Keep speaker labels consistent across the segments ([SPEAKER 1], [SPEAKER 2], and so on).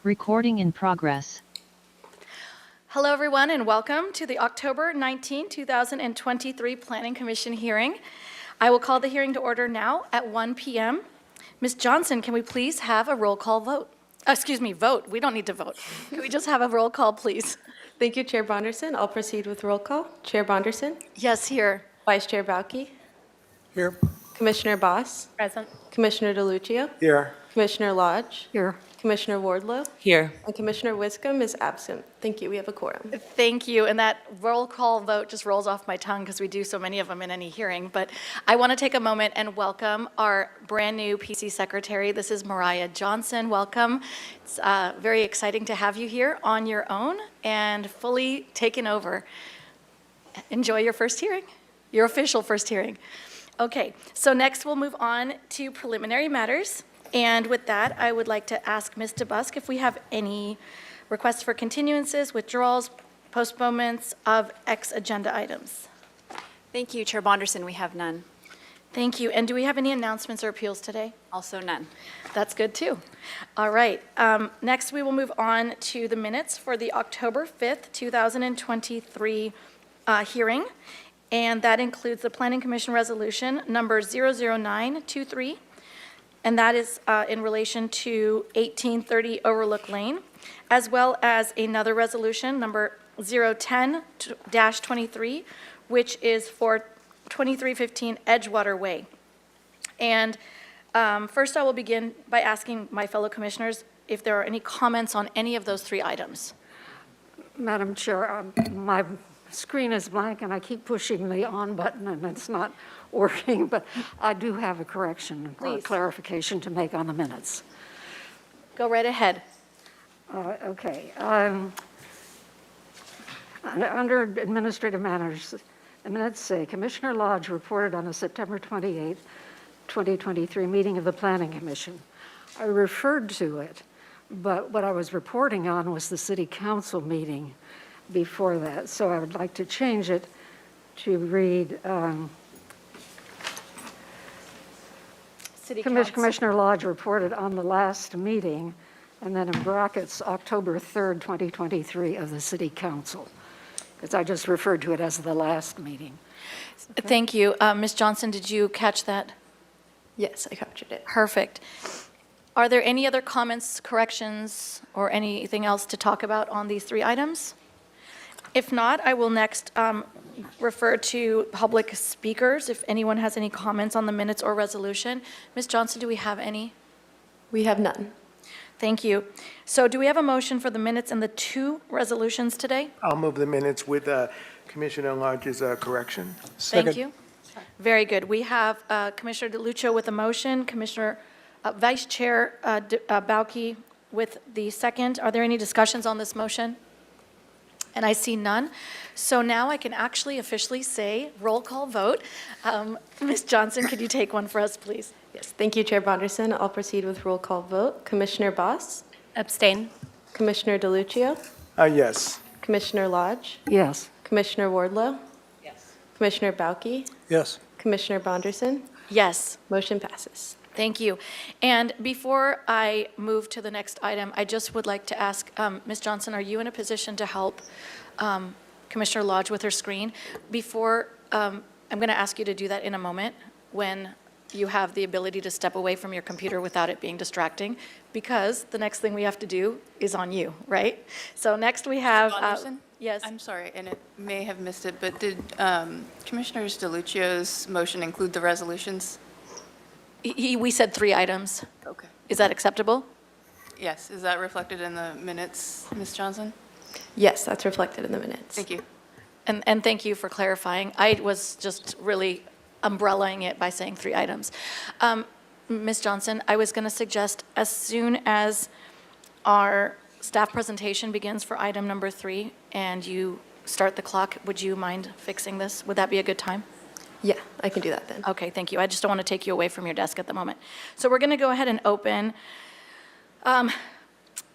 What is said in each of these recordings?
[SPEAKER 1] Recording in progress.
[SPEAKER 2] Hello, everyone, and welcome to the October 19, 2023 Planning Commission hearing. I will call the hearing to order now at 1 p.m. Ms. Johnson, can we please have a roll call vote? Vote. We don't need to vote. Can we just have a roll call, please?
[SPEAKER 3] Thank you, Chair Bonderson. I'll proceed with roll call. Chair Bonderson,
[SPEAKER 2] Yes, here.
[SPEAKER 3] Vice Chair Bauke,
[SPEAKER 4] Here.
[SPEAKER 3] Commissioner Boss,
[SPEAKER 2] Present.
[SPEAKER 3] Commissioner DeLuccio,
[SPEAKER 4] Here.
[SPEAKER 3] Commissioner Lodge,
[SPEAKER 1] Here.
[SPEAKER 3] Commissioner Wardlow,
[SPEAKER 4] Here.
[SPEAKER 3] and Commissioner Wiscombe is absent. Thank you. We have a quorum.
[SPEAKER 2] Thank you, and that roll call vote just rolls off my tongue because we do so many of them in any hearing, but I want to take a moment and welcome our brand-new PC Secretary. This is Mariah Johnson. Welcome. It's very exciting to have you here on your own and fully taken over. Enjoy your first hearing, your official first hearing. Okay, so next we'll move on to preliminary matters. And with that, I would like to ask Ms. DeBusk if we have any requests for continuances, withdrawals, postponements of X agenda items.
[SPEAKER 5] Thank you, Chair Bonderson. We have none.
[SPEAKER 2] Thank you. And do we have any announcements or appeals today?
[SPEAKER 5] Also none.
[SPEAKER 2] That's good, too. All right. Next, we will move on to the minutes for the October 5th, 2023 hearing. And that includes the Planning Commission Resolution number 00923. And that is in relation to 1830 Overlook Lane, as well as another resolution, number 010-23, which is for 2315 Edgewater Way. And first, I will begin by asking my fellow commissioners if there are any comments on any of those three items.
[SPEAKER 6] Madam Chair, my screen is blank and I keep pushing the on button and it's not working, but I do have a correction or
[SPEAKER 2] Please.
[SPEAKER 6] clarification to make on the minutes.
[SPEAKER 2] Go right ahead.
[SPEAKER 6] Okay. Under administrative matters, the minutes say Commissioner Lodge reported on a September 28, 2023 meeting of the Planning Commission. I referred to it, but what I was reporting on was the City Council meeting before that, so I would like to change it to read
[SPEAKER 2] City Council.
[SPEAKER 6] Commissioner Lodge reported on the last meeting, and then in brackets, October 3rd, 2023 of the City Council, because I just referred to it as the last meeting.
[SPEAKER 2] Thank you. Ms. Johnson, did you catch that?
[SPEAKER 3] Yes, I captured it.
[SPEAKER 2] Perfect. Are there any other comments, corrections, or anything else to talk about on these three items? If not, I will next refer to public speakers if anyone has any comments on the minutes or resolution. Ms. Johnson, do we have any?
[SPEAKER 3] We have none.
[SPEAKER 2] Thank you. So do we have a motion for the minutes and the two resolutions today?
[SPEAKER 4] I'll move the minutes with Commissioner Lodge's correction.
[SPEAKER 2] Thank you. Very good. We have Commissioner DeLuccio with a motion, Vice Chair Bauke with the second. Are there any discussions on this motion? And I see none. So now I can actually officially say roll call vote. Ms. Johnson, could you take one for us, please?
[SPEAKER 3] Yes, thank you, Chair Bonderson. I'll proceed with roll call vote. Commissioner Boss,
[SPEAKER 5] Abstain.
[SPEAKER 3] Commissioner DeLuccio,
[SPEAKER 4] Yes.
[SPEAKER 3] Commissioner Lodge,
[SPEAKER 6] Yes.
[SPEAKER 3] Commissioner Wardlow,
[SPEAKER 5] Yes.
[SPEAKER 3] Commissioner Bauke,
[SPEAKER 4] Yes.
[SPEAKER 3] Commissioner Bonderson.
[SPEAKER 2] Yes.
[SPEAKER 3] Motion passes.
[SPEAKER 2] Thank you. And before I move to the next item, I just would like to ask, Ms. Johnson, are you in a position to help Commissioner Lodge with her screen? Before, I'm going to ask you to do that in a moment when you have the ability to step away from your computer without it being distracting, because the next thing we have to do is on you, right? So next we have...
[SPEAKER 7] Bonderson?
[SPEAKER 2] Yes.
[SPEAKER 7] I'm sorry, and it may have missed it, but did Commissioner DeLuccio's motion include the resolutions?
[SPEAKER 2] We said three items.
[SPEAKER 7] Okay.
[SPEAKER 2] Is that acceptable?
[SPEAKER 7] Yes, is that reflected in the minutes, Ms. Johnson?
[SPEAKER 3] Yes, that's reflected in the minutes.
[SPEAKER 7] Thank you.
[SPEAKER 2] And thank you for clarifying. I was just really umbrellaing it by saying three items. Ms. Johnson, I was going to suggest as soon as our staff presentation begins for item number 3 and you start the clock, would you mind fixing this? Would that be a good time?
[SPEAKER 3] Yeah, I can do that then.
[SPEAKER 2] Okay, thank you. I just don't want to take you away from your desk at the moment. So we're going to go ahead and open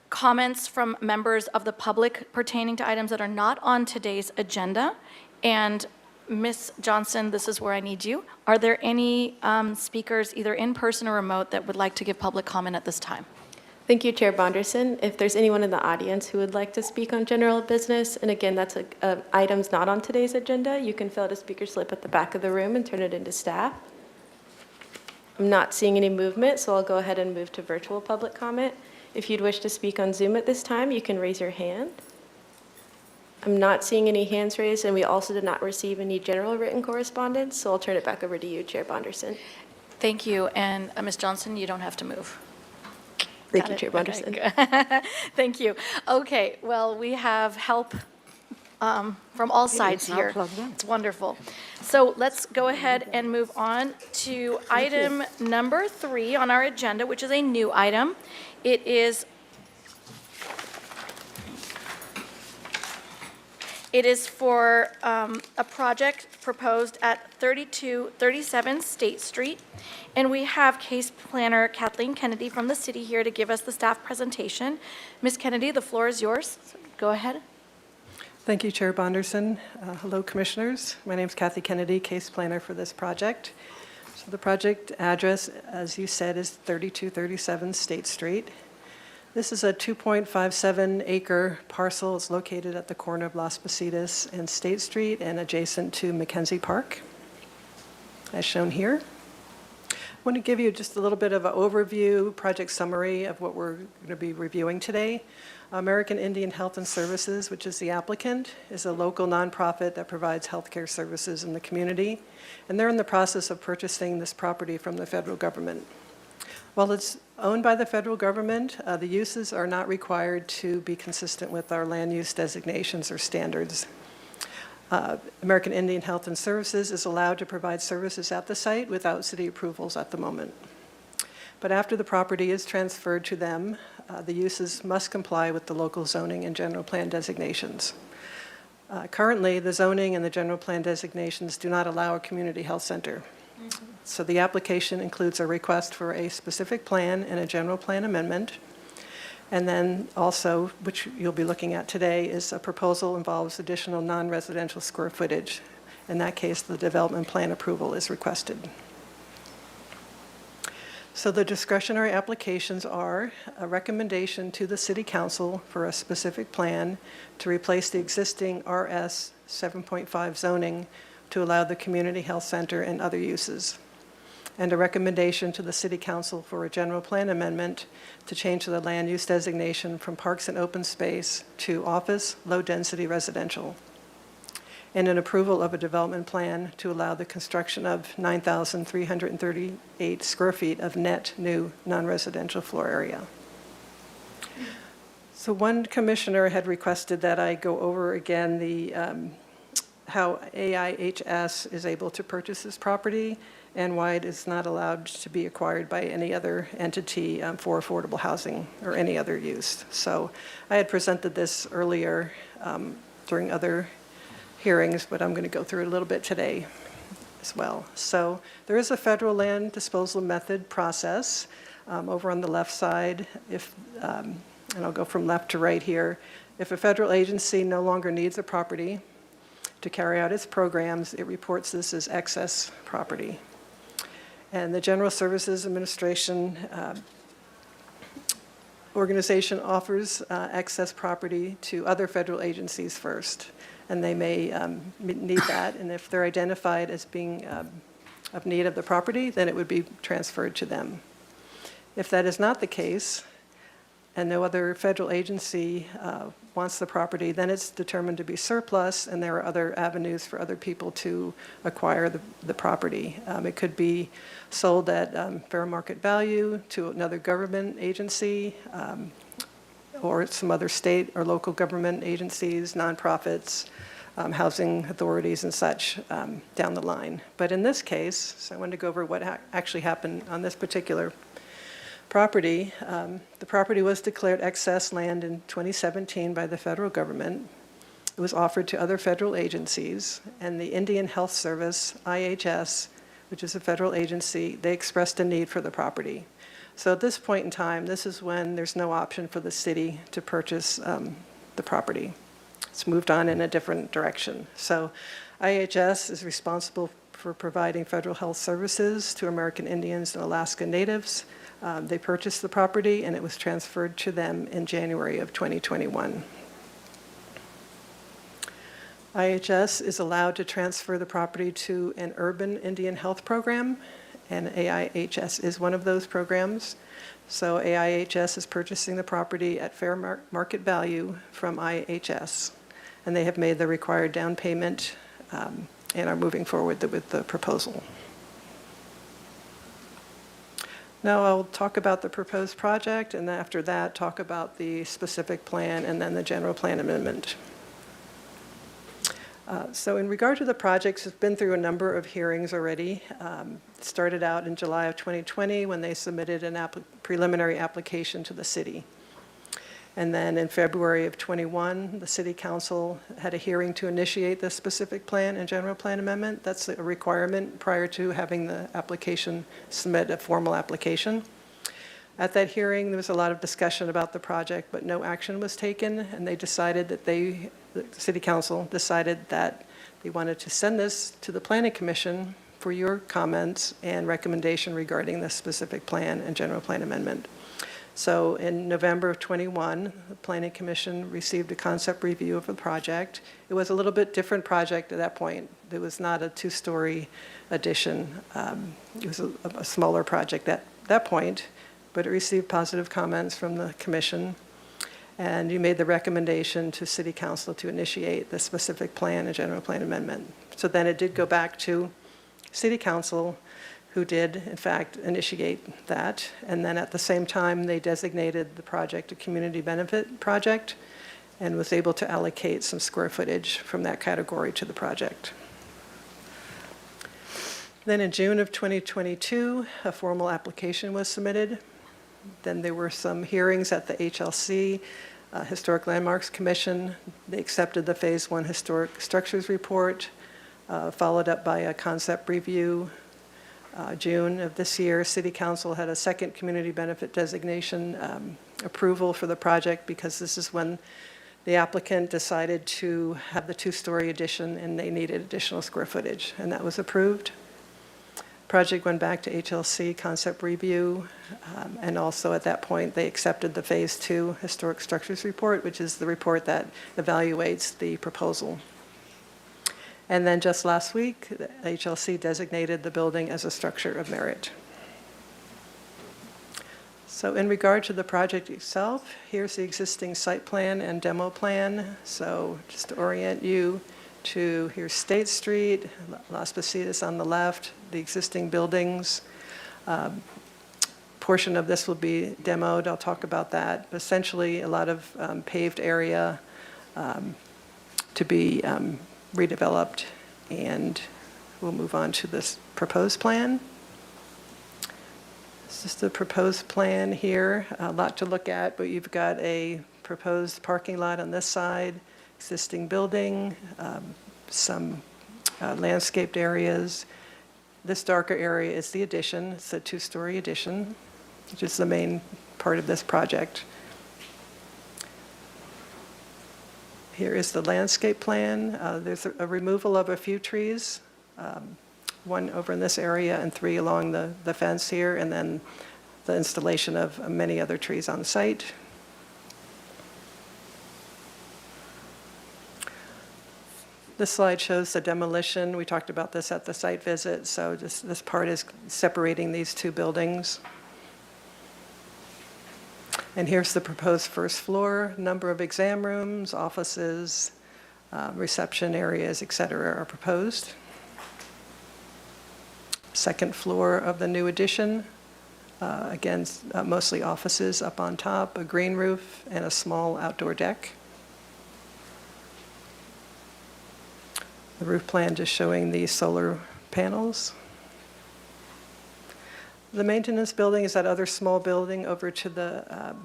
[SPEAKER 2] comments from members of the public pertaining to items that are not on today's agenda. And Ms. Johnson, this is where I need you. Are there any speakers, either in person or remote, that would like to give public comment at this time?
[SPEAKER 3] Thank you, Chair Bonderson. If there's anyone in the audience who would like to speak on general business, and again, that's items not on today's agenda, you can fill out a speaker slip at the back of the room and turn it into staff. I'm not seeing any movement, so I'll go ahead and move to virtual public comment. If you'd wish to speak on Zoom at this time, you can raise your hand. I'm not seeing any hands raised, and we also did not receive any general written correspondence, so I'll turn it back over to you, Chair Bonderson.
[SPEAKER 2] Thank you, and Ms. Johnson, you don't have to move.
[SPEAKER 3] Thank
[SPEAKER 2] Got
[SPEAKER 3] you,
[SPEAKER 2] it.
[SPEAKER 3] Chair
[SPEAKER 2] Okay,
[SPEAKER 3] Bonderson.
[SPEAKER 2] good. Thank you. Okay, well, we have help from all sides
[SPEAKER 6] now
[SPEAKER 2] here.
[SPEAKER 6] plugged in.
[SPEAKER 2] It's wonderful. So let's go ahead and move on to item number 3 on our agenda, which is a new item. It is for a project proposed at 3237 State Street. And we have case planner Kathleen Kennedy from the city here to give us the staff presentation. Ms. Kennedy, the floor is yours. Go ahead.
[SPEAKER 8] Thank you, Chair Bonderson. Hello, Commissioners. My name is Kathy Kennedy, case planner for this project. So the project address, as you said, is 3237 State Street. This is a 2.57 acre parcel. It's located at the corner of Las Positas and State Street and adjacent to Mackenzie Park, as shown here. I want to give you just a little bit of an overview, project summary of what we're going to be reviewing today. American Indian Health and Services, which is the applicant, is a local nonprofit that provides healthcare services in the community, and they're in the process of purchasing this property from the federal government. While it's owned by the federal government, the uses are not required to be consistent with our land use designations or standards. American Indian Health and Services is allowed to provide services at the site without city approvals at the moment. But after the property is transferred to them, the uses must comply with the local zoning and general plan designations. Currently, the zoning and the general plan designations do not allow a community health center. So the application includes a request for a specific plan and a general plan amendment. And then also, which you'll be looking at today, is a proposal involves additional non-residential square footage. In that case, the development plan approval is requested. So the discretionary applications are a recommendation to the City Council for a specific plan to replace the existing RS 7.5 zoning to allow the community health center and other uses, and a recommendation to the City Council for a general plan amendment to change the land use designation from parks and open space to office, low-density residential, and an approval of a development plan to allow the construction of 9,338 square feet of net new non-residential floor area. So one commissioner had requested that I go over again the how AIHS is able to purchase this property and why it is not allowed to be acquired by any other entity for affordable housing or any other use. So I had presented this earlier during other hearings, but I'm going to go through it a little bit today as well. So there is a federal land disposal method process over on the left side. And I'll go from left to right here. If a federal agency no longer needs a property to carry out its programs, it reports this as excess property. And the General Services Administration organization offers excess property to other federal agencies first, and they may need that. And if they're identified as being of need of the property, then it would be transferred to them. If that is not the case, and no other federal agency wants the property, then it's determined to be surplus, and there are other avenues for other people to acquire the property. It could be sold at fair market value to another government agency, or some other state or local government agencies, nonprofits, housing authorities and such down the line. But in this case, so I wanted to go over what actually happened on this particular property. The property was declared excess land in 2017 by the federal government. It was offered to other federal agencies, and the Indian Health Service, IHS, which is a federal agency, they expressed a need for the property. So at this point in time, this is when there's no option for the city to purchase the property. It's moved on in a different direction. So IHS is responsible for providing federal health services to American Indians and Alaska Natives They purchased the property, and it was transferred to them in January of 2021. IHS is allowed to transfer the property to an urban Indian health program, and AIHS is one of those programs. So AIHS is purchasing the property at fair market value from IHS, and they have made the required down payment and are moving forward with the proposal. Now I'll talk about the proposed project, and after that, talk about the specific plan and then the general plan amendment. So in regard to the projects, it's been through a number of hearings already. It started out in July of 2020 when they submitted a preliminary application to the city. And then in February of 21, the city council had a hearing to initiate the specific plan and general plan amendment. That's a requirement prior to having the application submit a formal application. At that hearing, there was a lot of discussion about the project, but no action was taken, and they decided that the city council decided that they wanted to send this to the planning commission for your comments and recommendation regarding the specific plan and general plan amendment. So in November of 21, the planning commission received a concept review of the project. It was a little bit different project at that point. It was not a two-story addition. It was a smaller project at that point, but it received positive comments from the commission. And you made the recommendation to city council to initiate the specific plan and general plan amendment. So then it did go back to city council, who did, in fact, initiate that. And then at the same time, they designated the project a community benefit project and was able to allocate some square footage from that category to the project. Then in June of 2022, a formal application was submitted. Then there were some hearings at the HLC, Historic Landmarks Commission. They accepted the Phase 1 Historic Structures Report, followed up by a concept review. June of this year, City Council had a second community benefit designation approval for the project because this is when the applicant decided to have the two-story addition and they needed additional square footage, and that was approved. Project went back to HLC concept review, and also at that point they accepted the Phase 2 Historic Structures Report, which is the report that evaluates the proposal. And then just last week, the HLC designated the building as a structure of merit. So in regard to the project itself, here's the existing site plan and demo plan. So just to orient you to, here's State Street, Las Positas on the left, the existing buildings. Portion of this will be demoed. I'll talk about that. But essentially, a lot of paved area to be redeveloped, and we'll move on to this proposed plan. This is the proposed plan here. A lot to look at, but you've got a proposed parking lot on this side, existing building, some landscaped areas. This darker area is the addition. It's a two-story addition, which is the main part of this project. Here is the landscape plan. There's a removal of a few trees, one over in this area and 3 along the fence here, and then the installation of many other trees on site. This slide shows the demolition. We talked about this at the site visit, so this part is separating these two buildings. And here's the proposed first floor. Number of exam rooms, offices, reception areas, et cetera, are proposed. Second floor of the new addition, again, mostly offices up on top, a green roof, and a small outdoor deck. The roof plan just showing the solar panels. The maintenance building is that other small building over to the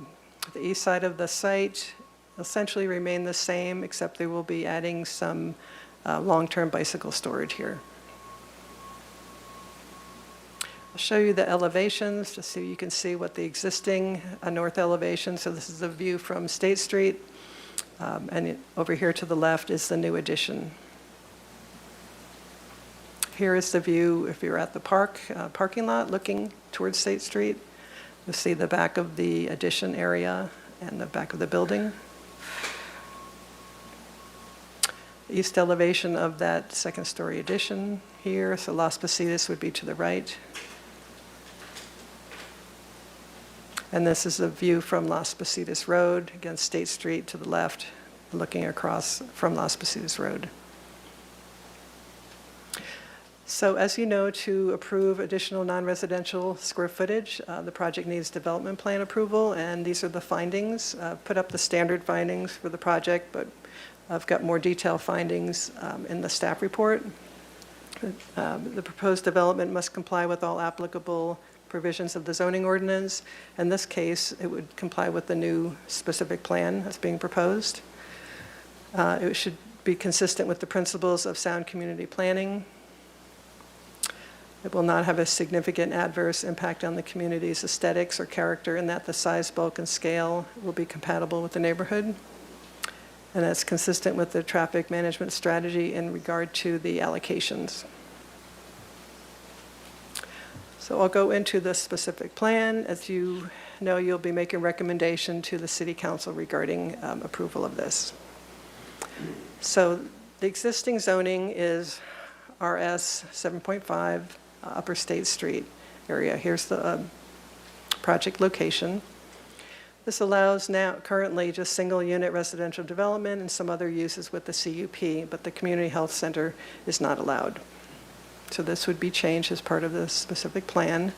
[SPEAKER 8] east side of the site. Essentially remain the same, except they will be adding some long-term bicycle storage here. I'll show you the elevations just so you can see what the existing north elevation. So this is a view from State Street, and over here to the left is the new addition. Here is the view if you're at the parking lot looking towards State Street. You'll see the back of the addition area and the back of the building. East elevation of that second-story addition here, so Las Positas would be to the right. And this is a view from Las Positas Road, against State Street to the left, looking across from Las Positas Road. So as you know, to approve additional non-residential square footage, the project needs development plan approval, and these are the findings. Put up the standard findings for the project, but I've got more detailed findings in the staff report. The proposed development must comply with all applicable provisions of the zoning ordinance. In this case, it would comply with the new specific plan that's being proposed. It should be consistent with the principles of sound community planning. It will not have a significant adverse impact on the community's aesthetics or character, in that the size, bulk, and scale will be compatible with the neighborhood. And that's consistent with the traffic management strategy in regard to the allocations. So I'll go into the specific plan. As you know, you'll be making recommendation to the City Council regarding approval of this. So the existing zoning is RS 7.5, Upper State Street area. Here's the project location. This allows now currently just single-unit residential development and some other uses with the CUP, but the community health center is not allowed. So this would be changed as part of the specific plan.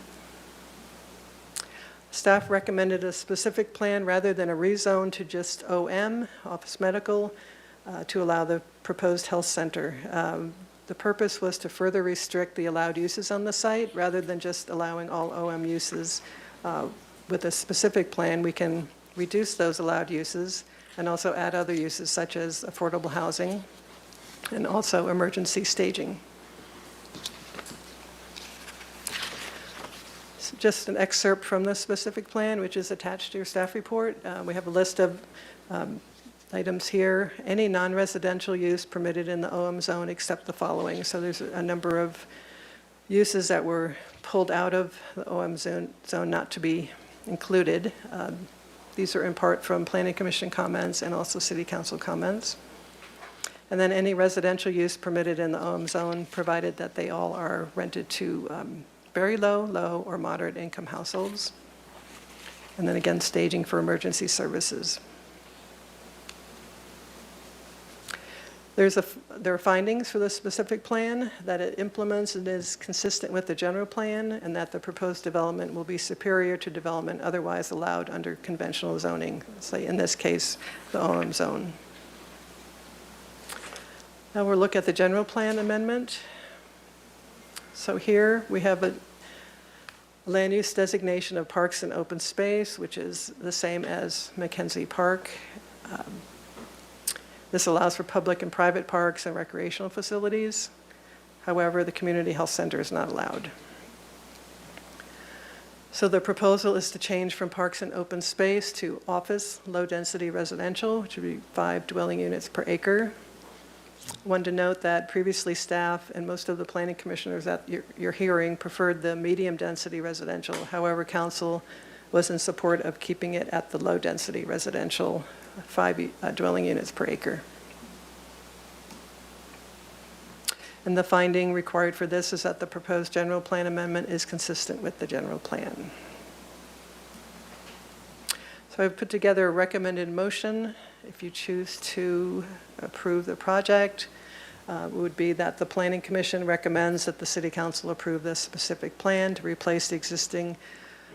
[SPEAKER 8] Staff recommended a specific plan rather than a rezone to just OM, office medical, to allow the proposed health center. The purpose was to further restrict the allowed uses on the site rather than just allowing all OM uses. With a specific plan, we can reduce those allowed uses and also add other uses such as affordable housing and also emergency staging. So just an excerpt from the specific plan, which is attached to your staff report. We have a list of items here. Any non-residential use permitted in the OM zone except the following. So there's a number of uses that were pulled out of the OM zone not to be included. These are in part from Planning Commission comments and also City Council comments. And then any residential use permitted in the OM zone, provided that they all are rented to very low, low, or moderate income households. And then again, staging for emergency services. There are findings for the specific plan, that it implements and is consistent with the general plan, and that the proposed development will be superior to development otherwise allowed under conventional zoning, say in this case, the OM zone. Now we'll look at the general plan amendment. So here we have a land use designation of parks and open space, which is the same as Mackenzie Park. This allows for public and private parks and recreational facilities. However, the community health center is not allowed. So the proposal is to change from parks and open space to office, low-density residential, which would be 5 dwelling units per acre. I wanted to note that previously staff and most of the planning commissioners at your hearing preferred the medium-density residential. However, council was in support of keeping it at the low-density residential, 5 dwelling units per acre. And the finding required for this is that the proposed general plan amendment is consistent with the general plan. So I've put together a recommended motion. If you choose to approve the project, it would be that the Planning Commission recommends that the City Council approve this specific plan to replace the existing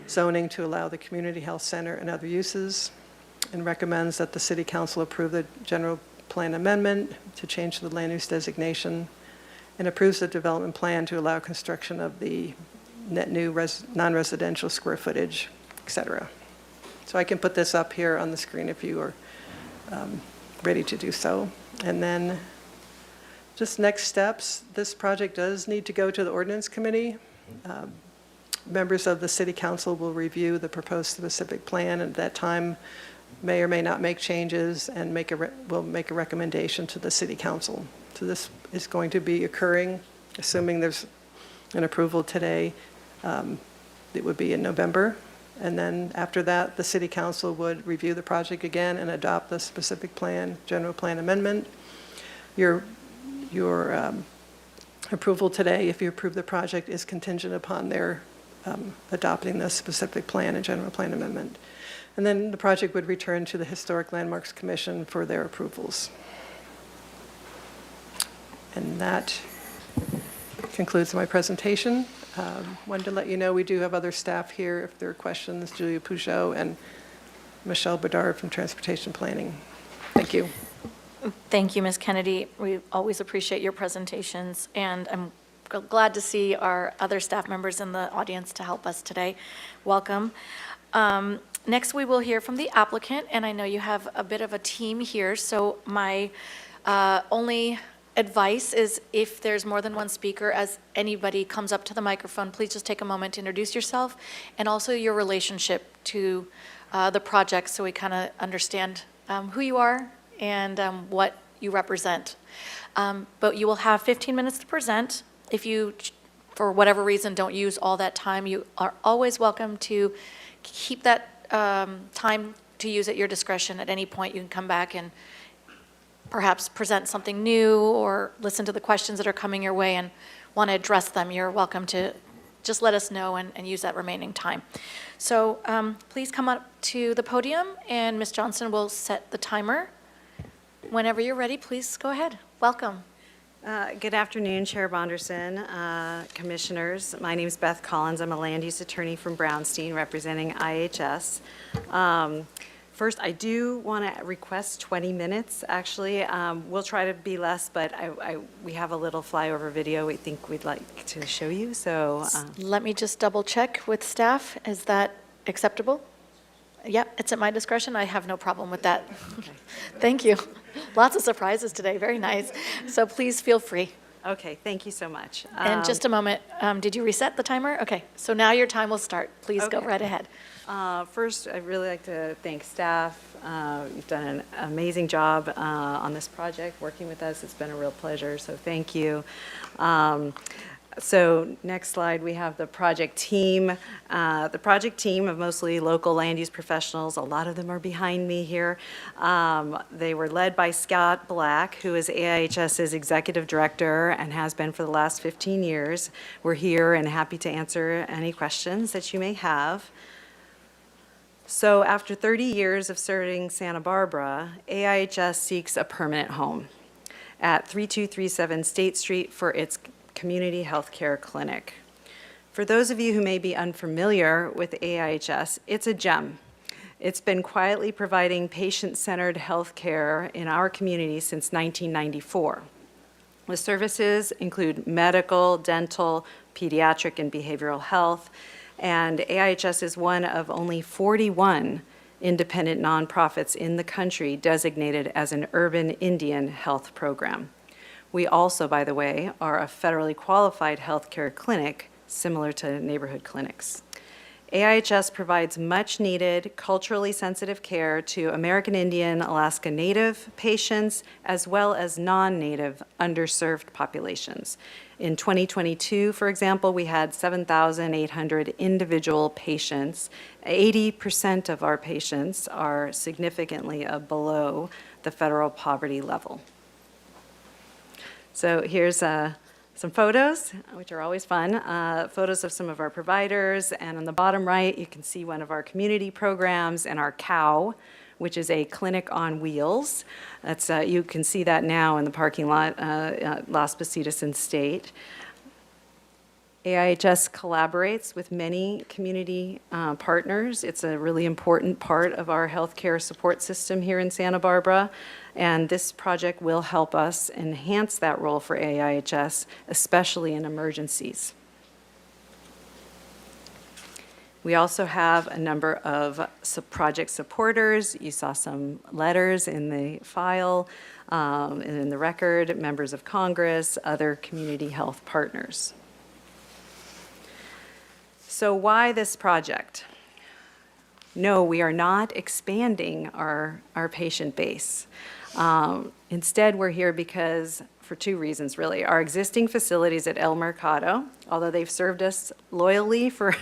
[SPEAKER 8] zoning to allow the community health center and other uses, and recommends that the City Council approve the general plan amendment to change the land use designation, and approves the development plan to allow construction of the net new non-residential square footage, et cetera. So I can put this up here on the screen if you are ready to do so. And then just next steps, this project does need to go to the ordinance committee. Members of the City Council will review the proposed specific plan, and at that time may or may not make changes and will make a recommendation to the City Council. So this is going to be occurring, assuming there's an approval today, it would be in November, And then after that, the city council would review the project again and adopt the specific plan, general plan amendment. Your approval today, if you approve the project, is contingent upon their adopting the specific plan and general plan amendment. And then the project would return to the Historic Landmarks Commission for their approvals. And that concludes my presentation. Wanted to let you know we do have other staff here if there are questions, Julia Peugeot and Michelle Bedard from Transportation Planning. Thank you.
[SPEAKER 2] Thank you, Ms. Kennedy. We always appreciate your presentations, and I'm glad to see our other staff members in the audience to help us today. Welcome. Next, we will hear from the applicant, and I know you have a bit of a team here, so my only advice is if there's more than one speaker, as anybody comes up to the microphone, please just take a moment to introduce yourself and also your relationship to the project so we kind of understand who you are and what you represent. But you will have 15 minutes to present. If you, for whatever reason, don't use all that time, you are always welcome to keep that time to use at your discretion. At any point, you can come back and perhaps present something new or listen to the questions that are coming your way and want to address them. You're welcome to just let us know and use that remaining time. So please come up to the podium, and Ms. Johnson will set the timer. Whenever you're ready, please go ahead. Welcome.
[SPEAKER 9] Good afternoon, Chair Bonderson, Commissioners. My name is Beth Collins. I'm a land use attorney from Brownstein representing IHS. First, I do want to request 20 minutes, actually. We'll try to be less, but we have a little flyover video we think we'd like to show you. So
[SPEAKER 2] Let me just double check with staff. Is that acceptable? Yep, it's at my discretion. I have no problem with that.
[SPEAKER 9] Okay.
[SPEAKER 2] Thank you. Lots of surprises today. Very nice. So please feel free.
[SPEAKER 9] Okay, thank you so much.
[SPEAKER 2] And just a moment, did you reset the timer? Okay, so now your time will start. Please go
[SPEAKER 9] Okay.
[SPEAKER 2] right ahead.
[SPEAKER 9] First, I'd really like to thank staff. You've done an amazing job on this project, working with us. It's been a real pleasure, so thank you. So next slide, we have the project team. The project team of mostly local land use professionals, a lot of them are behind me here. They were led by Scott Black, who is AIHS's executive director and has been for the last 15 years. We're here and happy to answer any questions that you may have. So after 30 years of serving Santa Barbara, AIHS seeks a permanent home at 3237 State Street for its community health care clinic. For those of you who may be unfamiliar with AIHS, it's a gem. It's been quietly providing patient-centered health care in our community since 1994. The services include medical, dental, pediatric, and behavioral health, and AIHS is one of only 41 independent nonprofits in the country designated as an urban Indian health program. We also, by the way, are a federally qualified healthcare clinic similar to neighborhood clinics. AIHS provides much-needed, culturally sensitive care to American Indian, Alaska Native patients, as well as non-Native underserved populations. In 2022, for example, we had 7,800 individual patients. 80% of our patients are significantly below the federal poverty level. So here's some photos, which are always fun, photos of some of our providers, and on the bottom right, you can see one of our community programs and our COW, which is a clinic on wheels. That's, you can see that now in the parking lot, Las Positas and State. AIHS collaborates with many community partners. It's a really important part of our healthcare support system here in Santa Barbara, and this project will help us enhance that role for AIHS, especially in emergencies. We also have a number of project supporters. You saw some letters in the file, and in the record, members of Congress, other community health partners. So why this project? No, we are not expanding our patient base. Instead, we're here because, for two reasons, really. Our existing facilities at El Mercado, although they've served us loyally for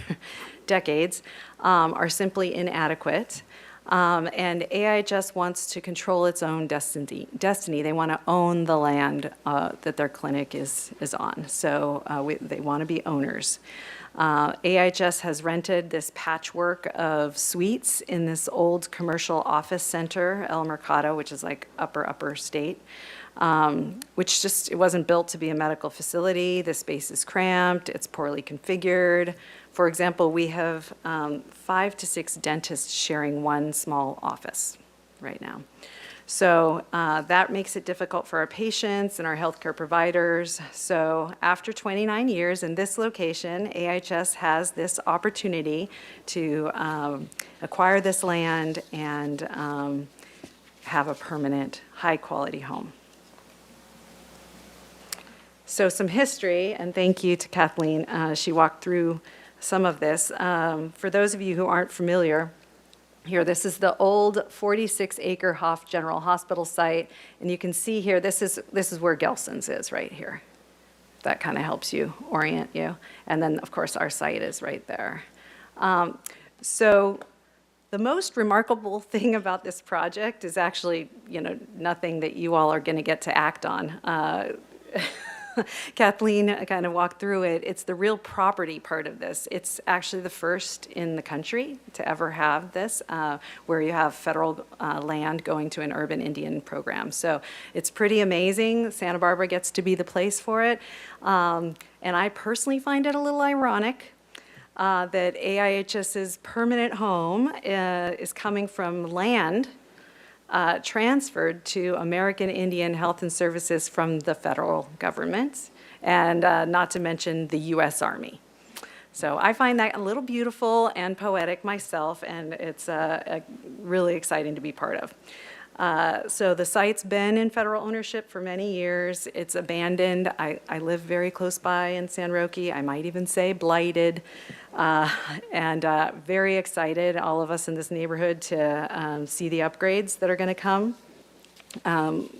[SPEAKER 9] decades, are simply inadequate. And AIHS wants to control its own destiny. They want to own the land that their clinic is on. So they want to be owners. AIHS has rented this patchwork of suites in this old commercial office center, El Mercado, which is like upper state, which it wasn't built to be a medical facility. The space is cramped, it's poorly configured. For example, we have 5 to 6 dentists sharing one small office right now. So that makes it difficult for our patients and our healthcare providers. So after 29 years in this location, AIHS has this opportunity to acquire this land and have a permanent, high-quality home. So some history, and thank you to Kathleen. She walked through some of this. For those of you who aren't familiar, here, this is the old 46-acre Hoff General Hospital site, and you can see here, this is where Gelson's is right here. That kind of helps you orient you. And then, of course, our site is right there. So the most remarkable thing about this project is actually, nothing that you all are going to get to act on. Kathleen kind of walked through it. It's the real property part of this. It's actually the first in the country to ever have this, where you have federal land going to an urban Indian program. So it's pretty amazing. Santa Barbara gets to be the place for it. And I personally find it a little ironic that AIHS's permanent home is coming from land transferred to American Indian Health and Services from the federal government, and not to mention the U.S. Army. So I find that a little beautiful and poetic myself, and it's really exciting to be part of. So the site's been in federal ownership for many years. It's abandoned. I live very close by in San Roque. I might even say blighted. And very excited, all of us in this neighborhood, to see the upgrades that are going to come.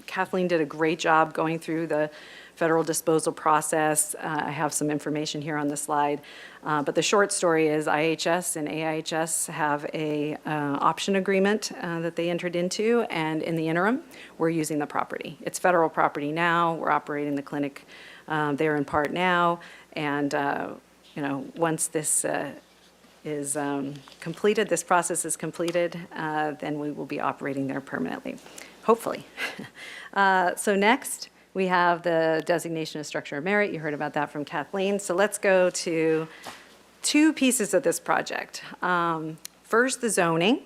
[SPEAKER 9] Kathleen did a great job going through the federal disposal process. I have some information here on the slide. But the short story is IHS and AIHS have a option agreement that they entered into, and in the interim, we're using the property. It's federal property now. We're operating the clinic there in part now, and once this is completed, this process is completed, then we will be operating there permanently, hopefully. So next, we have the designation of structure of merit. You heard about that from Kathleen. So let's go to 2 pieces of this project. First, the zoning,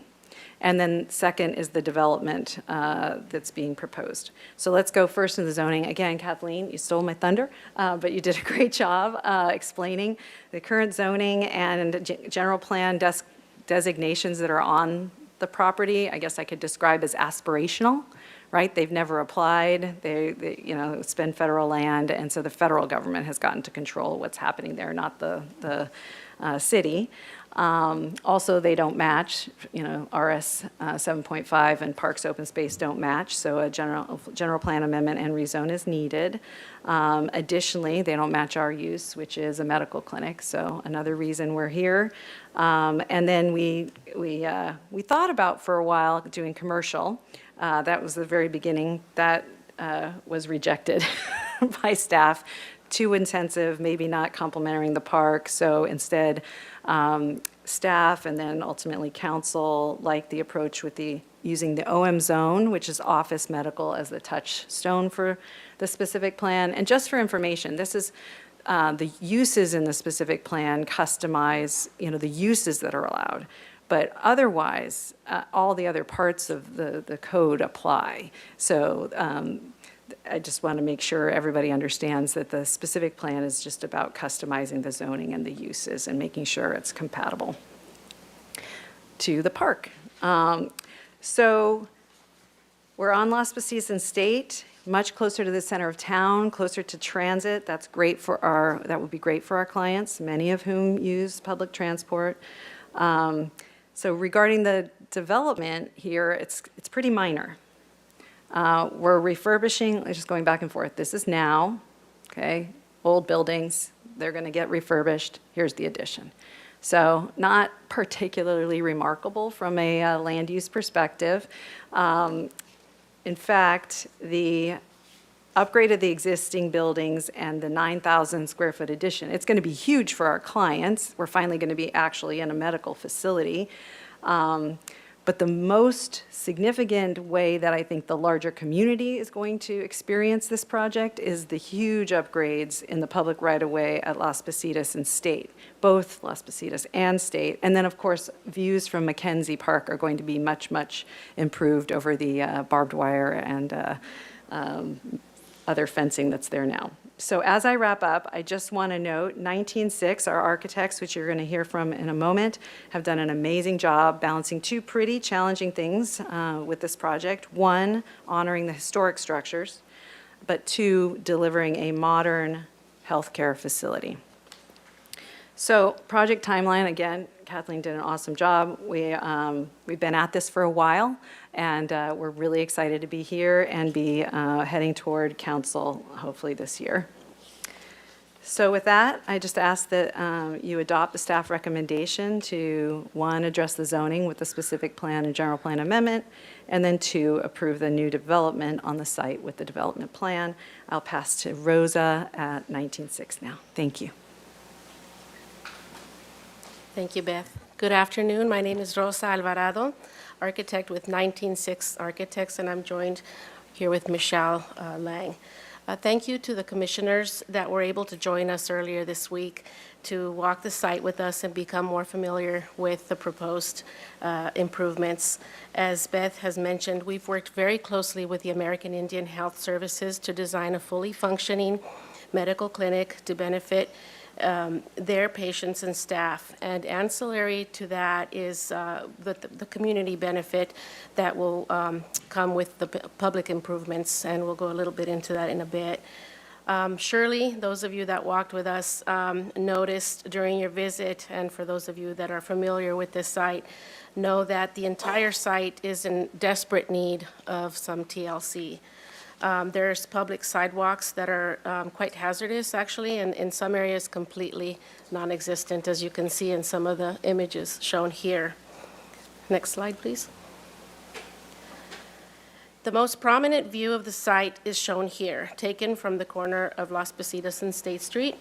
[SPEAKER 9] and then second is the development that's being proposed. So let's go first in the zoning. Again, Kathleen, you stole my thunder, but you did a great job explaining the current zoning and general plan designations that are on the property. I guess I could describe as aspirational. Right? They've never applied. It's been federal land, and so the federal government has gotten to control what's happening there, not the city. Also, they don't match. RS 7.5 and Parks Open Space don't match, so a general plan amendment and rezone is needed. Additionally, they don't match our use, which is a medical clinic, so another reason we're here. And then we thought about for a while doing commercial. That was the very beginning. That was rejected by staff. Too intensive, maybe not complementing the park. So instead, staff and then ultimately council liked the approach with using the OM zone, which is office medical, as the touchstone for the specific plan. And just for information, this is the uses in the specific plan customize, the uses that are allowed. But otherwise, all the other parts of the code apply. So I just want to make sure everybody understands that the specific plan is just about customizing the zoning and the uses and making sure it's compatible to the park. So we're on Las Positas State, much closer to the center of town, closer to transit. That would be great for our clients, many of whom use public transport. So regarding the development here, it's pretty minor. We're refurbishing, just going back and forth. This is now, okay? Old buildings, they're going to get refurbished. Here's the addition. So not particularly remarkable from a land use perspective. In fact, the upgrade of the existing buildings and the 9,000 square foot addition, it's going to be huge for our clients. We're finally going to be actually in a medical facility. But the most significant way that I think the larger community is going to experience this project is the huge upgrades in the public right-of-way at Las Positas and State, both Las Positas and State. And then, of course, views from Mackenzie Park are going to be much, much improved over the barbed wire and other fencing that's there now. So as I wrap up, I just want to note 196, our architects, which you're going to hear from in a moment, have done an amazing job balancing two pretty challenging things with this project. One, honoring the historic structures, but two, delivering a modern healthcare facility. So project timeline, again, Kathleen did an awesome job. We've been at this for a while, and we're really excited to be here and be heading toward council hopefully this year. So with that, I just ask that you adopt the staff recommendation to, one, address the zoning with the specific plan and general plan amendment, and then two, approve the new development on the site with the development plan. I'll pass to Rosa at 196 now. Thank you.
[SPEAKER 10] Thank you, Beth. Good afternoon. My name is Rosa Alvarado, architect with 196 Architects, and I'm joined here with Michelle Lang. Thank you to the commissioners that were able to join us earlier this week to walk the site with us and become more familiar with the proposed improvements. As Beth has mentioned, we've worked very closely with the American Indian Health Services to design a fully functioning medical clinic to benefit their patients and staff. And ancillary to that is the community benefit that will come with the public improvements, and we'll go a little bit into that in a bit. Surely, those of you that walked with us noticed during your visit, and for those of you that are familiar with this site, know that the entire site is in desperate need of some TLC. There's public sidewalks that are quite hazardous, actually, and in some areas completely non-existent, as you can see in some of the images shown here. Next slide, please. The most prominent view of the site is shown here, taken from the corner of Las Positas and State Street.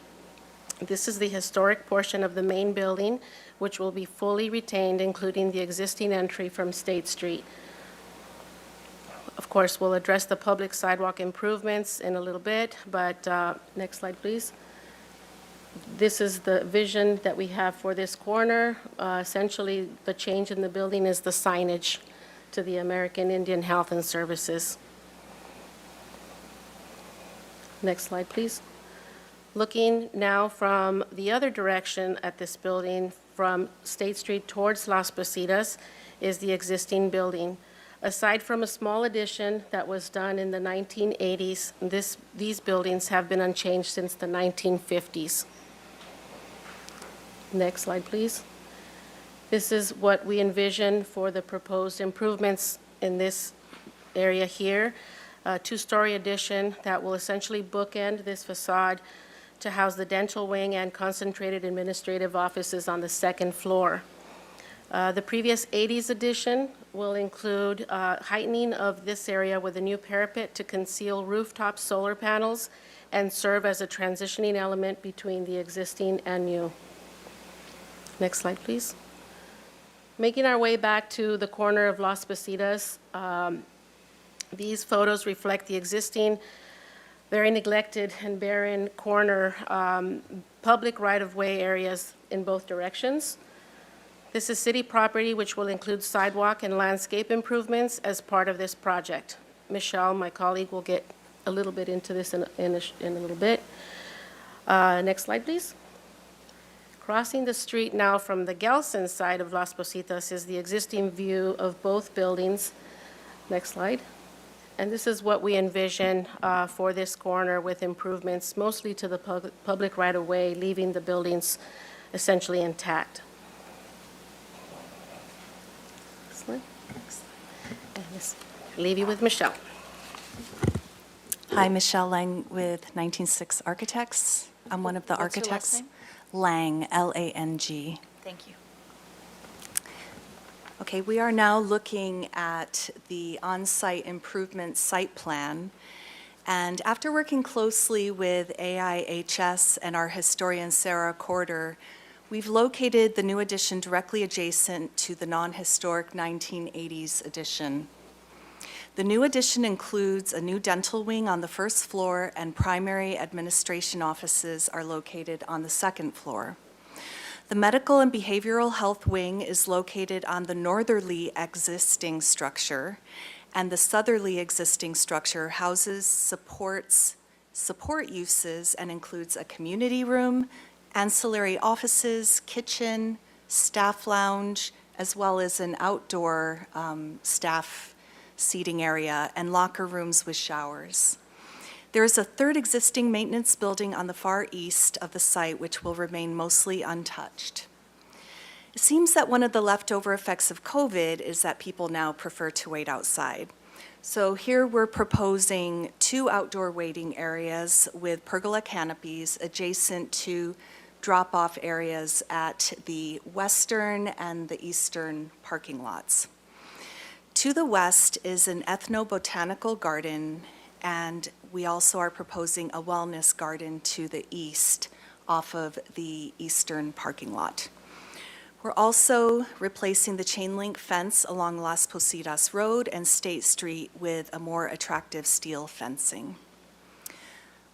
[SPEAKER 10] This is the historic portion of the main building, which will be fully retained, including the existing entry from State Street. Of course, we'll address the public sidewalk improvements in a little bit, but next slide, please. This is the vision that we have for this corner. Essentially, the change in the building is the signage to the American Indian Health and Services. Next slide, please. Looking now from the other direction at this building, from State Street towards Las Positas, is the existing building. Aside from a small addition that was done in the 1980s, these buildings have been unchanged since the 1950s. Next slide, please. This is what we envision for the proposed improvements in this area here. A two-story addition that will essentially bookend this facade to house the dental wing and concentrated administrative offices on the second floor. The previous 80s addition will include heightening of this area with a new parapet to conceal rooftop solar panels and serve as a transitioning element between the existing and new. Next slide, please. Making our way back to the corner of Las Positas, these photos reflect the existing, very neglected and barren corner public right-of-way areas in both directions. This is city property, which will include sidewalk and landscape improvements as part of this project. Michelle, my colleague, will get a little bit into this in a little bit. Next slide, please. Crossing the street now from the Gelson side of Las Positas is the existing view of both buildings. Next slide. And this is what we envision for this corner with improvements mostly to the public right-of-way, leaving the buildings essentially intact. Excellent. And just leave you with Michelle.
[SPEAKER 11] Hi, Michelle Lang with 196 Architects. I'm one of the
[SPEAKER 10] What's your last
[SPEAKER 11] architects.
[SPEAKER 10] name?
[SPEAKER 11] Lang, L-A-N-G. Thank you. Okay, we are now looking at the on-site improvement site plan. And after working closely with AIHS and our historian Sarah Corder, we've located the new addition directly adjacent to the non-historic 1980s addition. The new addition includes a new dental wing on the first floor, and primary administration offices are located on the second floor. The medical and behavioral health wing is located on the northerly existing structure, and the southerly existing structure houses support uses and includes a community room, ancillary offices, kitchen, staff lounge, as well as an outdoor staff seating area and locker rooms with showers. There is a third existing maintenance building on the far east of the site, which will remain mostly untouched. It seems that one of the leftover effects of COVID is that people now prefer to wait outside. So here we're proposing 2 outdoor waiting areas with pergola canopies adjacent to drop-off areas at the western and the eastern parking lots. To the west is an ethnobotanical garden, and we also are proposing a wellness garden to the east off of the eastern parking lot. We're also replacing the chain link fence along Las Positas Road and State Street with a more attractive steel fencing.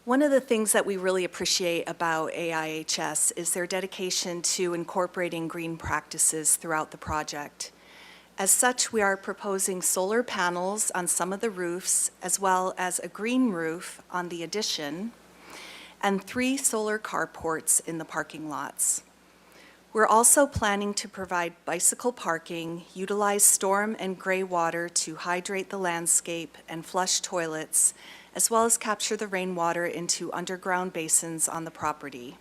[SPEAKER 11] One of the things that we really appreciate about AIHS is their dedication to incorporating green practices throughout the project. As such, we are proposing solar panels on some of the roofs, as well as a green roof on the addition, and 3 solar carports in the parking lots. We're also planning to provide bicycle parking, utilize storm and gray water to hydrate the landscape and flush toilets, as well as capture the rainwater into underground basins on the property.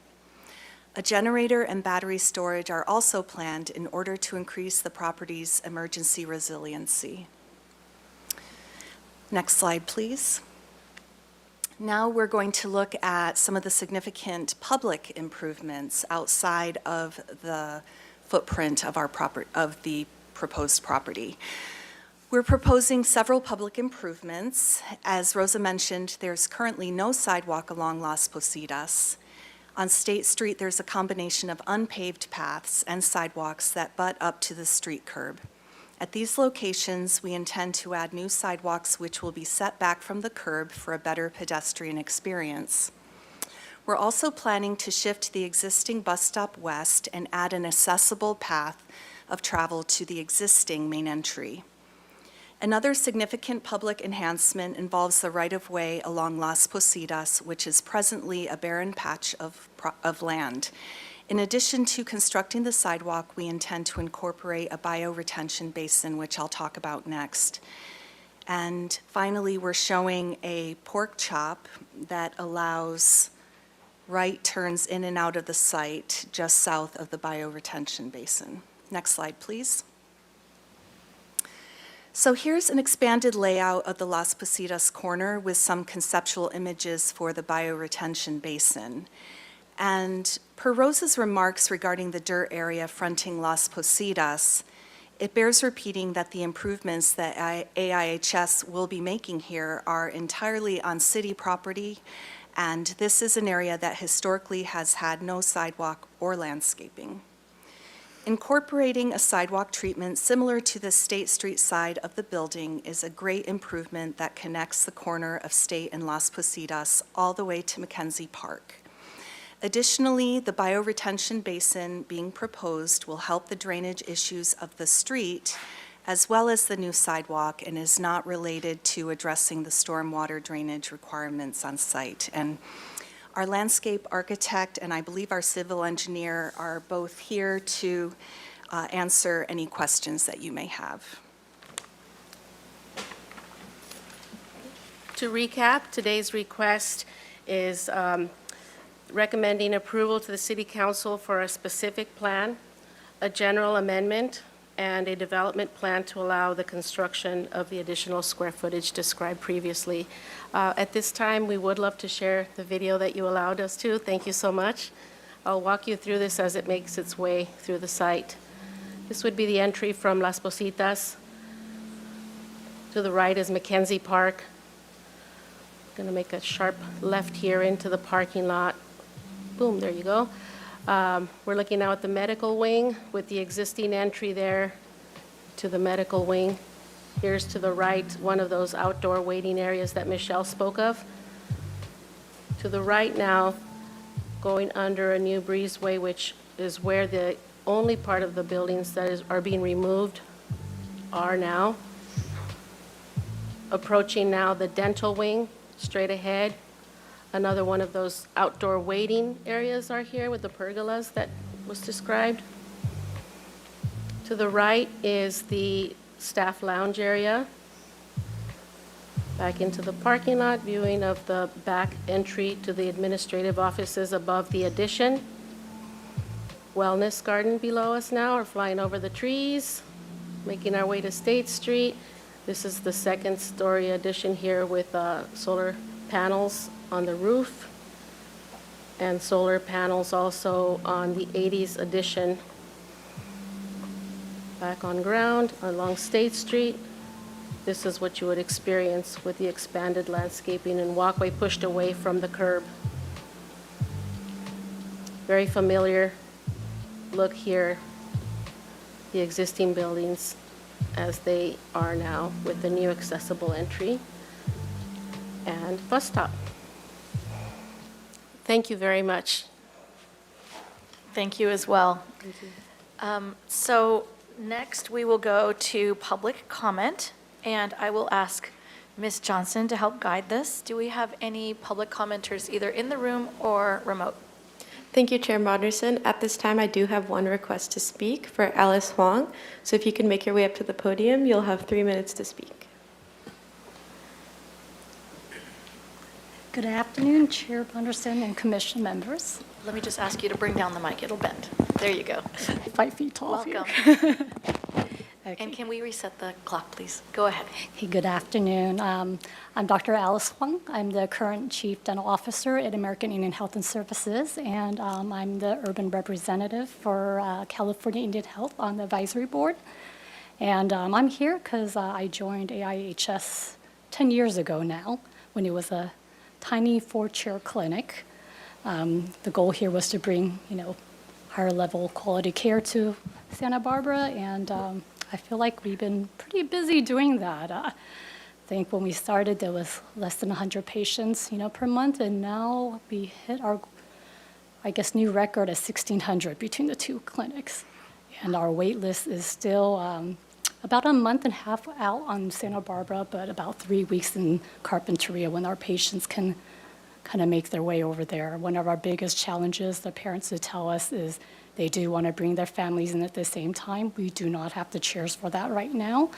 [SPEAKER 11] A generator and battery storage are also planned in order to increase the property's emergency resiliency. Next slide, please. Now we're going to look at some of the significant public improvements outside of the footprint of the proposed property. We're proposing several public improvements. As Rosa mentioned, there's currently no sidewalk along Las Positas. On State Street, there's a combination of unpaved paths and sidewalks that butt up to the street curb. At these locations, we intend to add new sidewalks which will be set back from the curb for a better pedestrian experience. We're also planning to shift the existing bus stop west and add an accessible path of travel to the existing main entry. Another significant public enhancement involves the right-of-way along Las Positas, which is presently a barren patch of land. In addition to constructing the sidewalk, we intend to incorporate a bioretention basin, which I'll talk about next. And finally, we're showing a pork chop that allows right turns in and out of the site just south of the bioretention basin. Next slide, please. So here's an expanded layout of the Las Positas corner with some conceptual images for the bioretention basin. And per Rosa's remarks regarding the dirt area fronting Las Positas, it bears repeating that the improvements that AIHS will be making here are entirely on city property, and this is an area that historically has had no sidewalk or landscaping. Incorporating a sidewalk treatment similar to the State Street side of the building is a great improvement that connects the corner of State and Las Positas all the way to Mackenzie Park. Additionally, the bioretention basin being proposed will help the drainage issues of the street as well as the new sidewalk and is not related to addressing the stormwater drainage requirements on site. And our landscape architect and I believe our civil engineer are both here to answer any questions that you may have.
[SPEAKER 10] To recap, today's request is recommending approval to the City Council for a specific plan, a general amendment, and a development plan to allow the construction of the additional square footage described previously. At this time, we would love to share the video that you allowed us to. Thank you so much. I'll walk you through this as it makes its way through the site. This would be the entry from Las Positas. To the right is Mackenzie Park. Going to make a sharp left here into the parking lot. Boom, there you go. We're looking now at the medical wing with the existing entry there to the medical wing. Here's to the right, one of those outdoor waiting areas that Michelle spoke of. To the right now, going under a new breezeway, which is where the only part of the buildings that are being removed are now. Approaching now the dental wing, straight ahead. Another one of those outdoor waiting areas are here with the pergolas that was described. To the right is the staff lounge area. Back into the parking lot, viewing of the back entry to the administrative offices above the addition. Wellness garden below us now, are flying over the trees, making our way to State Street. This is the second story addition here with solar panels on the roof and solar panels also on the 80s addition. Back on ground along State Street. This is what you would experience with the expanded landscaping and walkway pushed away from the curb. Very familiar look here, the existing buildings as they are now with the new accessible entry and bus stop. Thank you very much.
[SPEAKER 2] Thank you as well. So next, we will go to public comment, and I will ask Ms. Johnson to help guide this. Do we have any public commenters either in the room or remote?
[SPEAKER 3] Thank you, Chair Moderson. At this time, I do have one request to speak for Alice Huang. So if you can make your way up to the podium, you'll have 3 minutes to speak.
[SPEAKER 12] Good afternoon, Chair Anderson and Commission members.
[SPEAKER 2] Let me just ask you to bring down the mic. It'll bend. There you go.
[SPEAKER 12] 5 feet tall here.
[SPEAKER 2] Welcome.
[SPEAKER 12] Okay.
[SPEAKER 2] And can we reset the clock, please? Go ahead.
[SPEAKER 12] Hey, good afternoon. I'm Dr. Alice Huang. I'm the current Chief Dental Officer at American Indian Health and Services, and I'm the urban representative for California Indian Health on the advisory board. And I'm here because I joined AIHS 10 years ago now, when it was a tiny 4-chair clinic. The goal here was to bring, higher level quality care to Santa Barbara, and I feel like we've been pretty busy doing that. I think when we started, there was less than 100 patients, per month, and now we hit our, new record of 1,600 between the two clinics. And our wait list is still about a month and a half out on Santa Barbara, but about 3 weeks in Carpinteria when our patients can kind of make their way over there. One of our biggest challenges, the parents would tell us, is they do want to bring their families in at the same time. We do not have the chairs for that right now.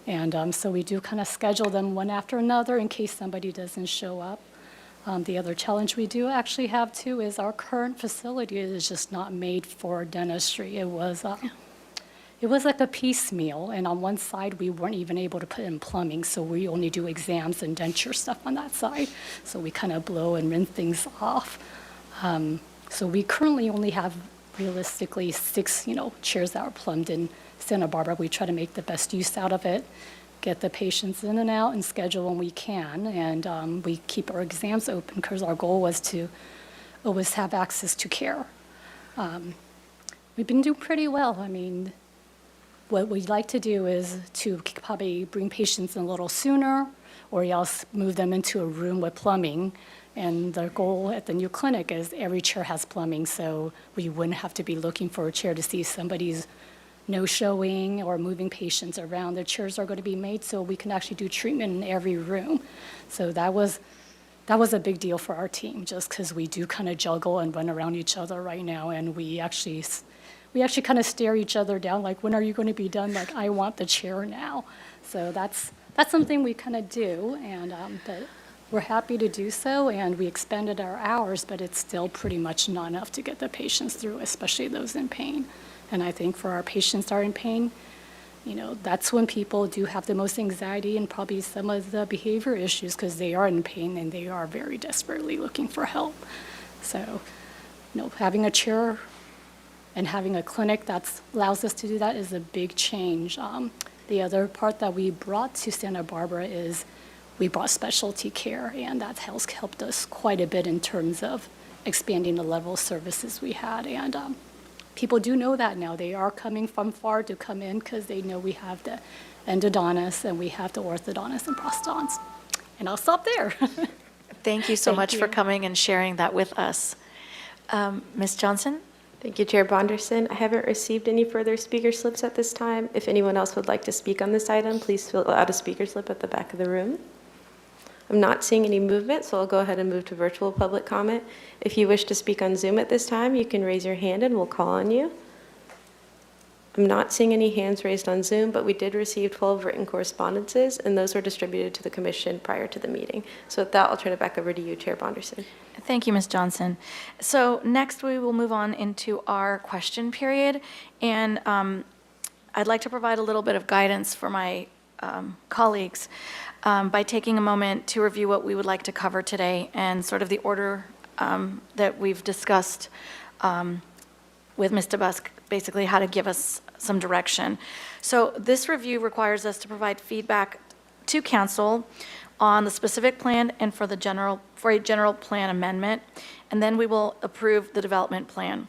[SPEAKER 12] And so we do kind of schedule them one after another in case somebody doesn't show up. The other challenge we do actually have too is our current facility is just not made for dentistry. It was like a piecemeal, and on one side we weren't even able to put in plumbing, so we only do exams and denture stuff on that side. So we kind of blow and rinse things off. So we currently only have realistically 6, chairs that are plumbed in Santa Barbara. We try to make the best use out of it, get the patients in and out, and schedule when we can. And we keep our exams open because our goal was to always have access to care. We've been doing pretty well. What we'd like to do is to probably bring patients in a little sooner, or else move them into a room with plumbing. And the goal at the new clinic is every chair has plumbing, so we wouldn't have to be looking for a chair to see somebody's no-showing or moving patients around. The chairs are going to be made so we can actually do treatment in every room. So that was a big deal for our team, just because we do kind of juggle and run around each other right now, and we actually kind of stare each other down, like, when are you going to be done? Like, I want the chair now. So that's something we kind of do, and but we're happy to do so, and we expanded our hours, but it's still pretty much not enough to get the patients through, especially those in pain. And I think for our patients that are in pain, that's when people do have the most anxiety and probably some of the behavior issues, because they are in pain and they are very desperately looking for help. So having a chair and having a clinic that allows us to do that is a big change. The other part that we brought to Santa Barbara is we brought specialty care, and that has helped us quite a bit in terms of expanding the level of services we had. And people do know that now. They are coming from far to come in because they know we have the endodontists and we have the orthodontists and prosthodonts. And I'll stop there.
[SPEAKER 2] Thank you so
[SPEAKER 12] Thank
[SPEAKER 2] much for
[SPEAKER 12] you.
[SPEAKER 2] coming and sharing that with us. Ms. Johnson?
[SPEAKER 3] Thank you, Chair Bonderson. I haven't received any further speaker slips at this time. If anyone else would like to speak on this item, please fill out a speaker slip at the back of the room. I'm not seeing any movement, so I'll go ahead and move to virtual public comment. If you wish to speak on Zoom at this time, you can raise your hand and we'll call on you. I'm not seeing any hands raised on Zoom, but we did receive 12 written correspondences, and those were distributed to the commission prior to the meeting. So with that, I'll turn it back over to you, Chair Bonderson.
[SPEAKER 2] Thank you, Ms. Johnson. So next, we will move on into our question period, and I'd like to provide a little bit of guidance for my colleagues by taking a moment to review what we would like to cover today and sort of the order that we've discussed with Ms. DeBusk, basically how to give us some direction. So this review requires us to provide feedback to council on the specific plan and for a general plan amendment, and then we will approve the development plan.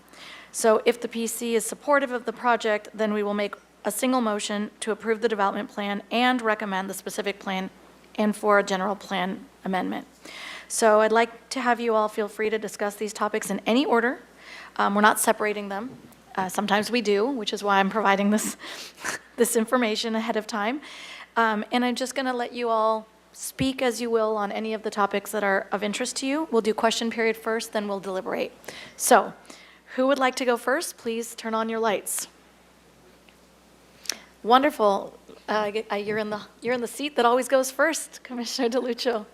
[SPEAKER 2] So if the PC is supportive of the project, then we will make a single motion to approve the development plan and recommend the specific plan and for a general plan amendment. So I'd like to have you all feel free to discuss these topics in any order. We're not separating them. Sometimes we do, which is why I'm providing this, this information ahead of time. And I'm just going to let you all speak as you will on any of the topics that are of interest to you. We'll do question period first, then we'll deliberate. So who would like to go first? Please turn on your lights. Wonderful. You're in the seat that always goes first, Commissioner DeLuccio.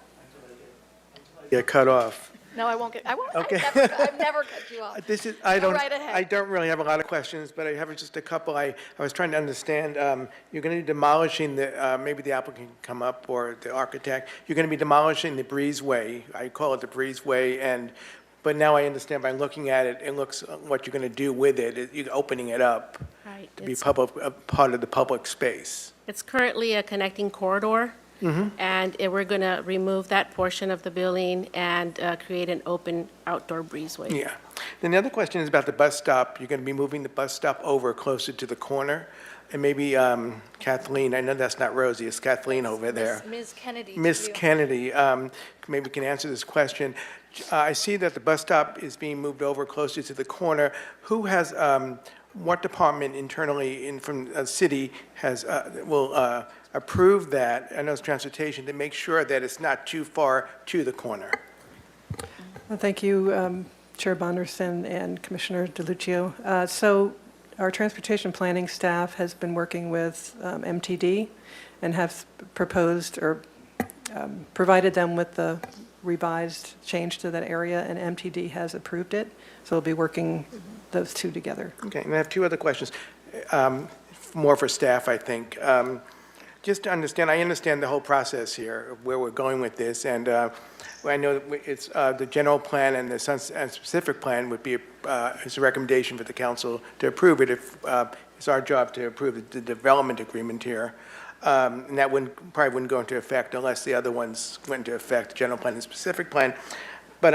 [SPEAKER 4] Get cut off.
[SPEAKER 2] No, I won't.
[SPEAKER 4] Okay.
[SPEAKER 2] I've never cut you off.
[SPEAKER 4] I
[SPEAKER 2] Go
[SPEAKER 4] don't,
[SPEAKER 2] right ahead.
[SPEAKER 4] I don't really have a lot of questions, but I have just a couple. I was trying to understand, you're going to be demolishing the, maybe the applicant can come up or the architect. You're going to be demolishing the breezeway. I call it the breezeway, but now I understand by looking at it, it looks what you're going to do with it. You're opening it up
[SPEAKER 10] Right.
[SPEAKER 4] to be
[SPEAKER 10] It's-
[SPEAKER 4] a part of the public space.
[SPEAKER 10] It's currently a connecting corridor, and we're going to remove that portion of the building and create an open outdoor breezeway.
[SPEAKER 4] Yeah. Then the other question is about the bus stop. You're going to be moving the bus stop over closer to the corner. And maybe Kathleen, I know that's not Rosie, it's Kathleen over there.
[SPEAKER 2] Ms. Kennedy. to
[SPEAKER 4] Ms.
[SPEAKER 2] you.
[SPEAKER 4] Kennedy, maybe can answer this question. I see that the bus stop is being moved over closer to the corner. Who has, what department internally from the city will approve that, I know it's transportation, to make sure that it's not too far to the corner?
[SPEAKER 8] Well, thank you, Chair Bonderson and Commissioner DeLuccio. So our transportation planning staff has been working with MTD and have proposed or provided them with the revised change to that area, and MTD has approved it. So we'll be working those two together.
[SPEAKER 4] Okay, and I have two other questions, more for staff, I think. Just to understand, I understand the whole process here, of where we're going with this, and I know that it's the general plan and the specific plan would be, it's a recommendation for the council to approve it if it's our job to approve the development agreement here. And that probably wouldn't go into effect unless the other ones went into effect, the general plan and specific plan. But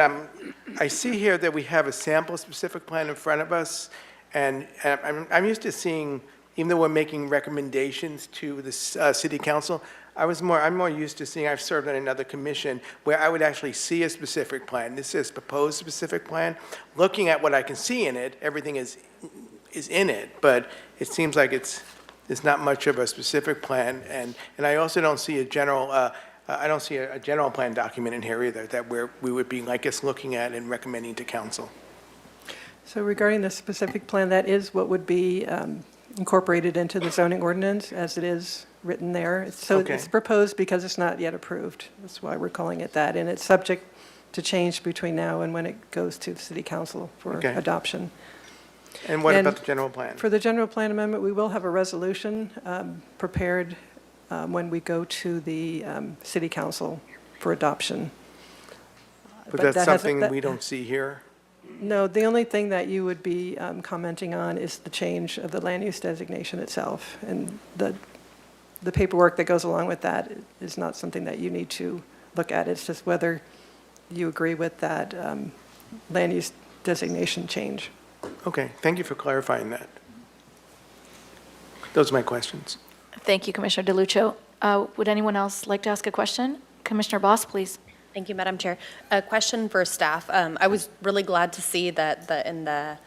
[SPEAKER 4] I see here that we have a sample specific plan in front of us, and I'm used to seeing, even though we're making recommendations to the city council, I'm more used to seeing, I've served on another commission where I would actually see a specific plan. This says proposed specific plan. Looking at what I can see in it, everything is in it, but it seems like there's not much of a specific plan, and I also don't see a general, I don't see a general plan document in here either that we would be, I guess, looking at and recommending to council.
[SPEAKER 8] So regarding the specific plan, that is what would be incorporated into the zoning ordinance as it is written there. So
[SPEAKER 4] Okay.
[SPEAKER 8] it's proposed because it's not yet approved. That's why we're calling it that. And it's subject to change between now and when it goes to the city council for
[SPEAKER 4] Okay.
[SPEAKER 8] adoption.
[SPEAKER 4] And what
[SPEAKER 8] And
[SPEAKER 4] about the general plan?
[SPEAKER 8] For the general plan amendment, we will have a resolution prepared when we go to the city council for adoption.
[SPEAKER 4] But that's
[SPEAKER 8] that hasn't-
[SPEAKER 4] something
[SPEAKER 8] that-
[SPEAKER 4] we don't see here?
[SPEAKER 8] No, the only thing that you would be commenting on is the change of the land use designation itself. And the paperwork that goes along with that is not something that you need to look at. It's just whether you agree with that land use designation change.
[SPEAKER 4] Okay, thank you for clarifying that. Those are my questions.
[SPEAKER 2] Thank you, Commissioner DeLuccio. Would anyone else like to ask a question? Commissioner Boss, please.
[SPEAKER 13] Thank you, Madam Chair. A question for staff. I was really glad to see that in the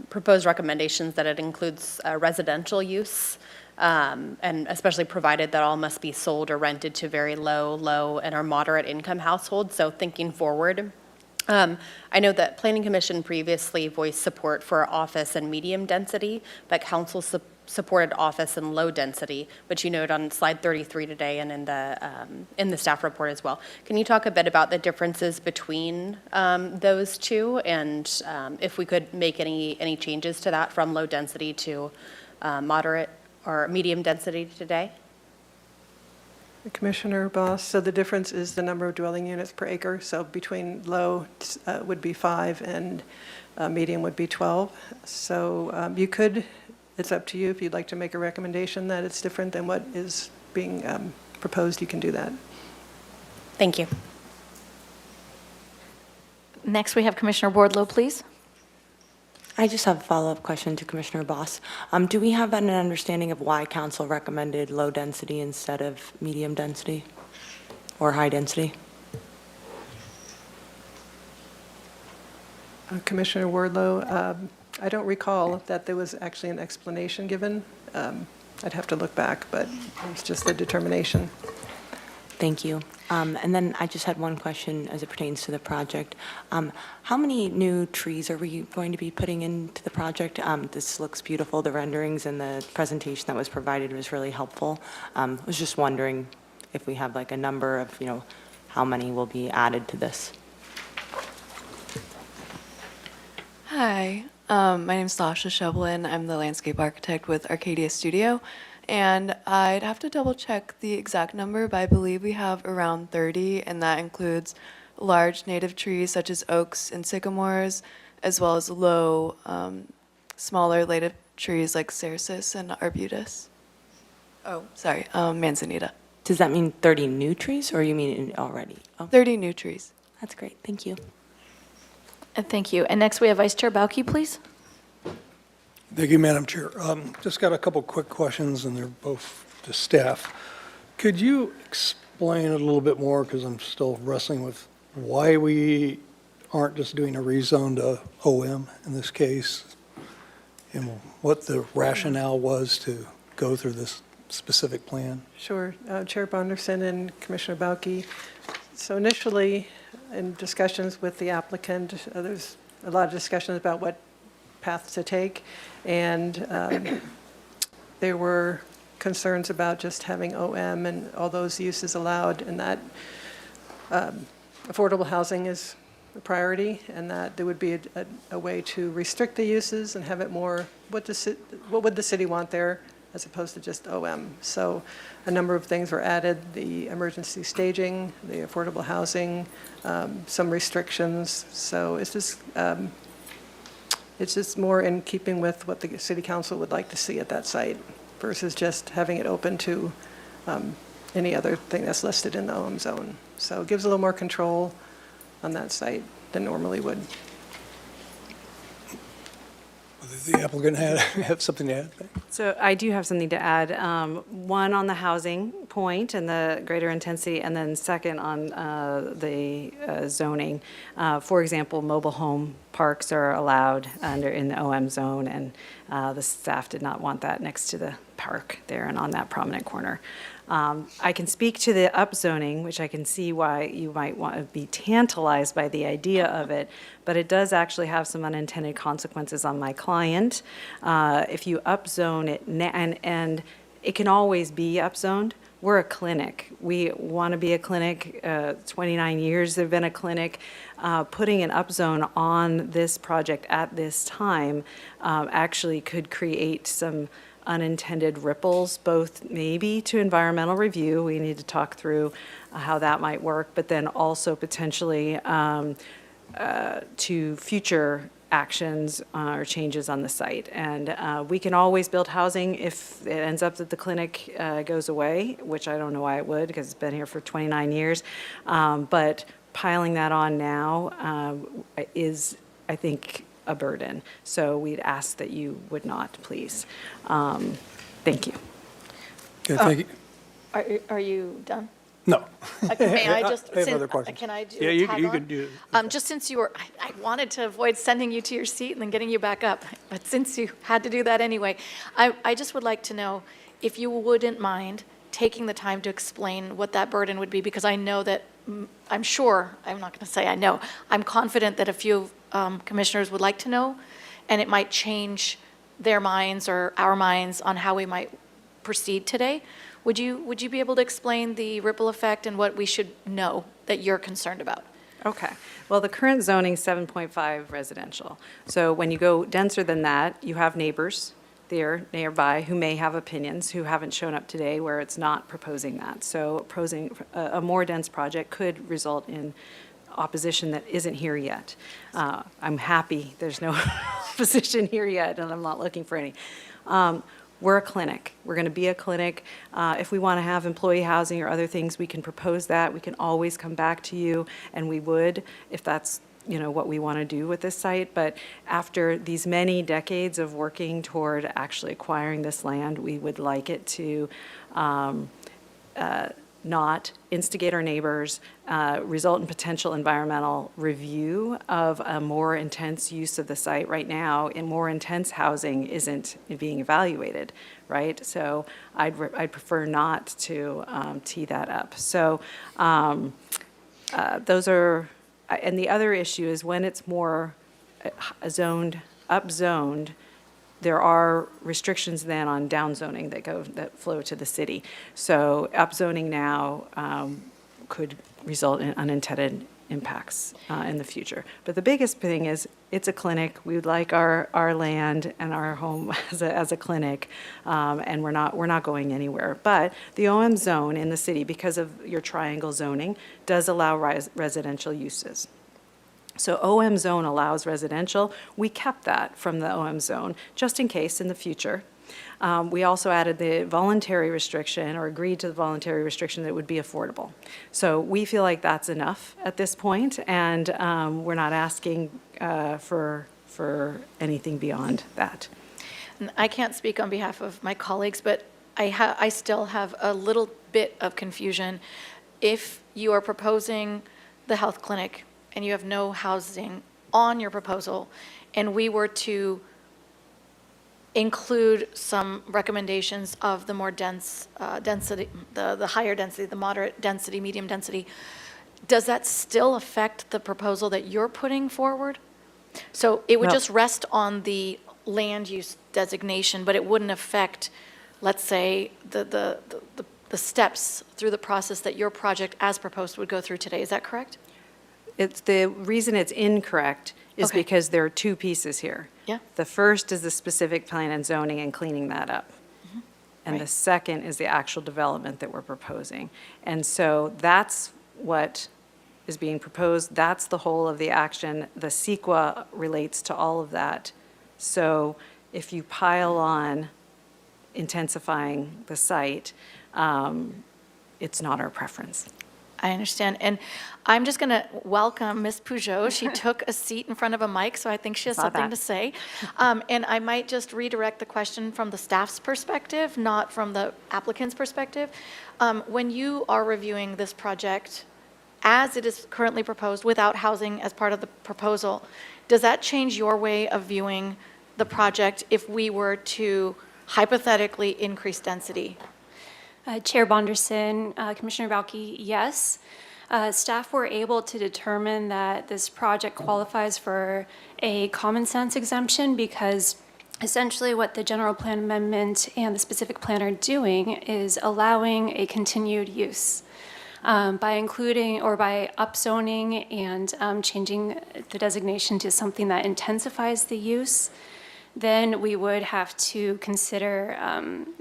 [SPEAKER 13] proposed recommendations that it includes residential use, and especially provided that all must be sold or rented to very low, and or moderate income households. So thinking forward, I know that Planning Commission previously voiced support for office and medium density, but council supported office and low density, which you note on slide 33 today and in the staff report as well. Can you talk a bit about the differences between those two, and if we could make any changes to that from low density to moderate or medium density today?
[SPEAKER 8] Commissioner Boss, so the difference is the number of dwelling units per acre. So between low would be 5 and medium would be 12. So you could, it's up to you if you'd like to make a recommendation that it's different than what is being proposed, you can do that.
[SPEAKER 13] Thank you.
[SPEAKER 2] Next, we have Commissioner Wardlow, please.
[SPEAKER 14] I just have a follow-up question to Commissioner Boss. Do we have an understanding of why council recommended low density instead of medium density or high density?
[SPEAKER 8] Commissioner Wardlow, I don't recall that there was actually an explanation given. I'd have to look back, but it's just the determination.
[SPEAKER 14] Thank you. And then I just had one question as it pertains to the project. How many new trees are we going to be putting into the project? This looks beautiful. The renderings and the presentation that was provided was really helpful. I was just wondering if we have like a number of, how many will be added to this.
[SPEAKER 15] Hi, my name is Sasha Shevlin. I'm the landscape architect with Arcadia Studio. And I'd have to double check the exact number, but I believe we have around 30, and that includes large native trees such as oaks and sycamores, as well as low, smaller native trees like cercis and arbutus. Manzanita.
[SPEAKER 14] Does that mean 30 new trees, or you mean already? Oh.
[SPEAKER 15] 30 new trees.
[SPEAKER 14] That's great. Thank you.
[SPEAKER 2] Thank you. And next, we have Vice Chair Bauke, please.
[SPEAKER 16] Thank you, Madam Chair. Just got a couple quick questions, and they're both to staff. Could you explain it a little bit more, because I'm still wrestling with why we aren't just doing a rezone to OM in this case, and what the rationale was to go through this specific plan?
[SPEAKER 8] Sure. Chair Bonderson and Commissioner Bauke. So initially, in discussions with the applicant, there's a lot of discussions about what path to take, and there were concerns about just having OM and all those uses allowed, and that affordable housing is a priority, and that there would be a way to restrict the uses and have it more, what would the city want there as opposed to just OM. So a number of things were added, the emergency staging, the affordable housing, some restrictions. So it's just more in keeping with what the city council would like to see at that site versus just having it open to any other thing that's listed in the OM zone. So it gives a little more control on that site than normally would.
[SPEAKER 16] The applicant have something to add?
[SPEAKER 9] So I do have something to add. One on the housing point and the greater intensity, and then second on the zoning. For example, mobile home parks are allowed in the OM zone, and the staff did not want that next to the park there and on that prominent corner. I can speak to the upzoning, which I can see why you might want to be tantalized by the idea of it, but it does actually have some unintended consequences on my client. If you upzone it, and it can always be upzoned. We're a clinic. We want to be a clinic. 29 years they've been a clinic. Putting an upzone on this project at this time actually could create some unintended ripples, both maybe to environmental review. We need to talk through how that might work, but then also potentially to future actions or changes on the site. And we can always build housing if it ends up that the clinic goes away, which I don't know why it would, because it's been here for 29 years. But piling that on now is, I think, a burden. So we'd ask that you would not, please. Thank you.
[SPEAKER 16] Okay, thank you.
[SPEAKER 2] Are you done?
[SPEAKER 16] No.
[SPEAKER 2] May I just,
[SPEAKER 16] I have other questions.
[SPEAKER 2] can I do
[SPEAKER 16] Yeah,
[SPEAKER 2] a tag
[SPEAKER 16] you
[SPEAKER 2] on?
[SPEAKER 16] could do.
[SPEAKER 2] Just since you were, I wanted to avoid sending you to your seat and then getting you back up, but since you had to do that anyway, I just would like to know if you wouldn't mind taking the time to explain what that burden would be, because I know that, I'm sure, I'm not going to say I know, I'm confident that a few commissioners would like to know, and it might change their minds or our minds on how we might proceed today. Would you be able to explain the ripple effect and what we should know that you're concerned about?
[SPEAKER 9] Okay. Well, the current zoning 7.5 residential. So when you go denser than that, you have neighbors there nearby who may have opinions, who haven't shown up today where it's not proposing that. So proposing a more dense project could result in opposition that isn't here yet. I'm happy there's no opposition here yet, and I'm not looking for any. We're a clinic. We're going to be a clinic. If we want to have employee housing or other things, we can propose that. We can always come back to you, and we would if that's what we want to do with this site. But after these many decades of working toward actually acquiring this land, we would like it to not instigate our neighbors, result in potential environmental review of a more intense use of the site. Right now, in more intense housing isn't being evaluated, right? So I'd prefer not to tee that up. So those are, and the other issue is when it's more upzoned, there are restrictions then on downzoning that flow to the city. So upzoning now could result in unintended impacts in the future. But the biggest thing is it's a clinic. We would like our land and our home as a clinic, and we're not going anywhere. But the OM zone in the city, because of your triangle zoning, does allow residential uses. So OM zone allows residential. We kept that from the OM zone, just in case in the future. We also added the voluntary restriction, or agreed to the voluntary restriction that it would be affordable. So we feel like that's enough at this point, and we're not asking for anything beyond that.
[SPEAKER 2] And I can't speak on behalf of my colleagues, but I still have a little bit of confusion. If you are proposing the health clinic and you have no housing on your proposal, and we were to include some recommendations of the more dense density, the higher density, the moderate density, medium density, does that still affect the proposal that you're putting forward? So it would just rest on the land use designation, but it wouldn't affect, let's say, the steps through the process that your project as proposed would go through today. Is that correct?
[SPEAKER 9] It's the reason it's incorrect is
[SPEAKER 2] Okay.
[SPEAKER 9] because there are two pieces here.
[SPEAKER 2] Yeah.
[SPEAKER 9] The first is the specific plan and zoning and cleaning that up. And the second is the actual development that we're proposing. And so that's what is being proposed. That's the whole of the action. The CEQA relates to all of that. So if you pile on intensifying the site, it's not our preference.
[SPEAKER 2] I understand. And I'm just going to welcome Ms. Peugeot. She took a seat in front of a mic, so I think she has
[SPEAKER 9] Saw
[SPEAKER 2] something
[SPEAKER 9] that.
[SPEAKER 2] to say. And I might just redirect the question from the staff's perspective, not from the applicant's perspective. When you are reviewing this project as it is currently proposed without housing as part of the proposal, does that change your way of viewing the project if we were to hypothetically increase density?
[SPEAKER 17] Chair Bonderson, Commissioner Valke, yes. Staff were able to determine that this project qualifies for a common sense exemption because essentially what the general plan amendment and the specific plan are doing is allowing a continued use. By including or by upzoning and changing the designation to something that intensifies the use, then we would have to consider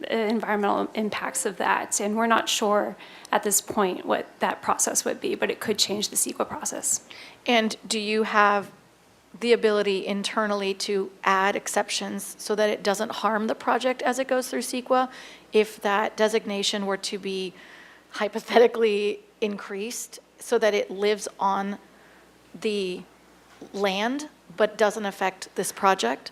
[SPEAKER 17] environmental impacts of that. And we're not sure at this point what that process would be, but it could change the CEQA process.
[SPEAKER 2] And do you have the ability internally to add exceptions so that it doesn't harm the project as it goes through CEQA if that designation were to be hypothetically increased so that it lives on the land but doesn't affect this project?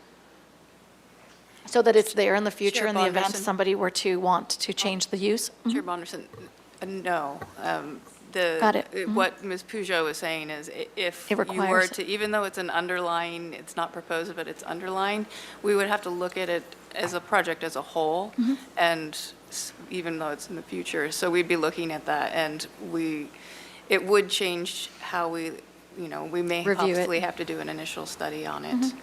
[SPEAKER 2] So that it's there in the future
[SPEAKER 7] Chair
[SPEAKER 2] in the event
[SPEAKER 7] Bonderson.
[SPEAKER 2] somebody were to want to change the use?
[SPEAKER 7] Chair Bonderson, no.
[SPEAKER 2] Got it.
[SPEAKER 7] What Ms. Peugeot was saying is if
[SPEAKER 2] It
[SPEAKER 7] you were
[SPEAKER 2] requires
[SPEAKER 7] to, even though it's an underlying, it's not proposed, but it's underlined, we would have to look at it as a project as a whole, and even though it's in the future, so we'd be looking at that, and it would change how we may
[SPEAKER 2] Review it.
[SPEAKER 7] obviously have to do an initial study on it.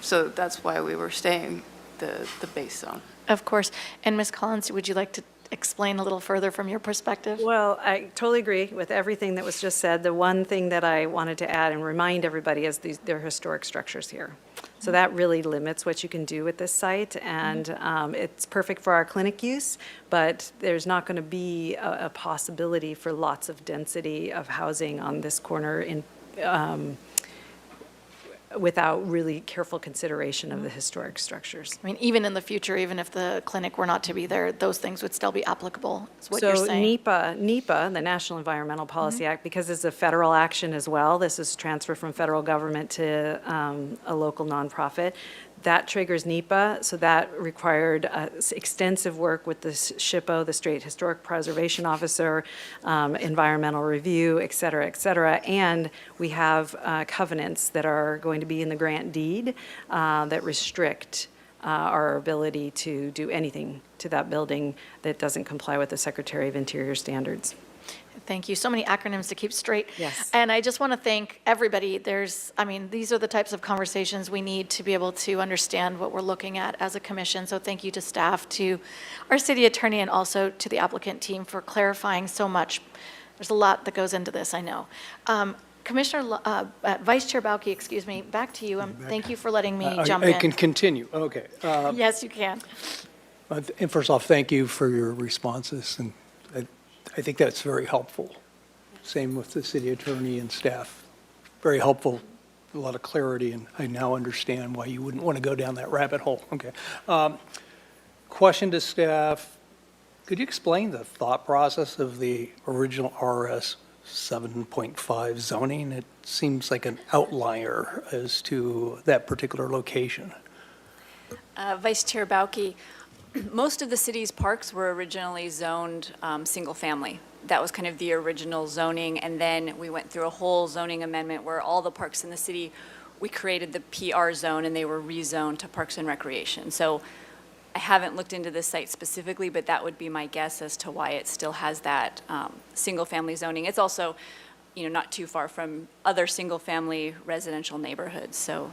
[SPEAKER 7] So that's why we were staying the base zone.
[SPEAKER 2] Of course. And Ms. Collins, would you like to explain a little further from your perspective?
[SPEAKER 9] Well, I totally agree with everything that was just said. The one thing that I wanted to add and remind everybody is there are historic structures here. So that really limits what you can do with this site, and it's perfect for our clinic use, but there's not going to be a possibility for lots of density of housing on this corner without really careful consideration of the historic structures.
[SPEAKER 2] I mean, even in the future, even if the clinic were not to be there, those things would still be applicable, is what you're saying.
[SPEAKER 9] So NEPA, the National Environmental Policy Act, because it's a federal action as well, this is transfer from federal government to a local nonprofit, that triggers NEPA, so that required extensive work with the SHPO, the State Historic Preservation Officer, environmental review, et cetera, and we have covenants that are going to be in the grant deed that restrict our ability to do anything to that building that doesn't comply with the Secretary of Interior standards.
[SPEAKER 2] Thank you. So many acronyms to keep straight.
[SPEAKER 9] Yes.
[SPEAKER 2] And I just want to thank everybody. These are the types of conversations we need to be able to understand what we're looking at as a commission. So thank you to staff, to our city attorney, and also to the applicant team for clarifying so much. There's a lot that goes into this, I know. Vice Chair Bauke, excuse me, back to you. Thank you for letting me jump in.
[SPEAKER 16] I can continue, okay.
[SPEAKER 2] Yes, you can.
[SPEAKER 16] And first off, thank you for your responses, and I think that's very helpful. Same with the city attorney and staff. Very helpful, a lot of clarity, and I now understand why you wouldn't want to go down that rabbit hole. Okay. Question to staff, could you explain the thought process of the original RS 7.5 zoning? It seems like an outlier as to that particular location.
[SPEAKER 5] Vice Chair Bauke, most of the city's parks were originally zoned single-family. That was kind of the original zoning, and then we went through a whole zoning amendment where all the parks in the city, we created the PR zone, and they were rezoned to Parks and Recreation. So I haven't looked into this site specifically, but that would be my guess as to why it still has that single-family zoning. It's also, not too far from other single-family residential neighborhoods, so.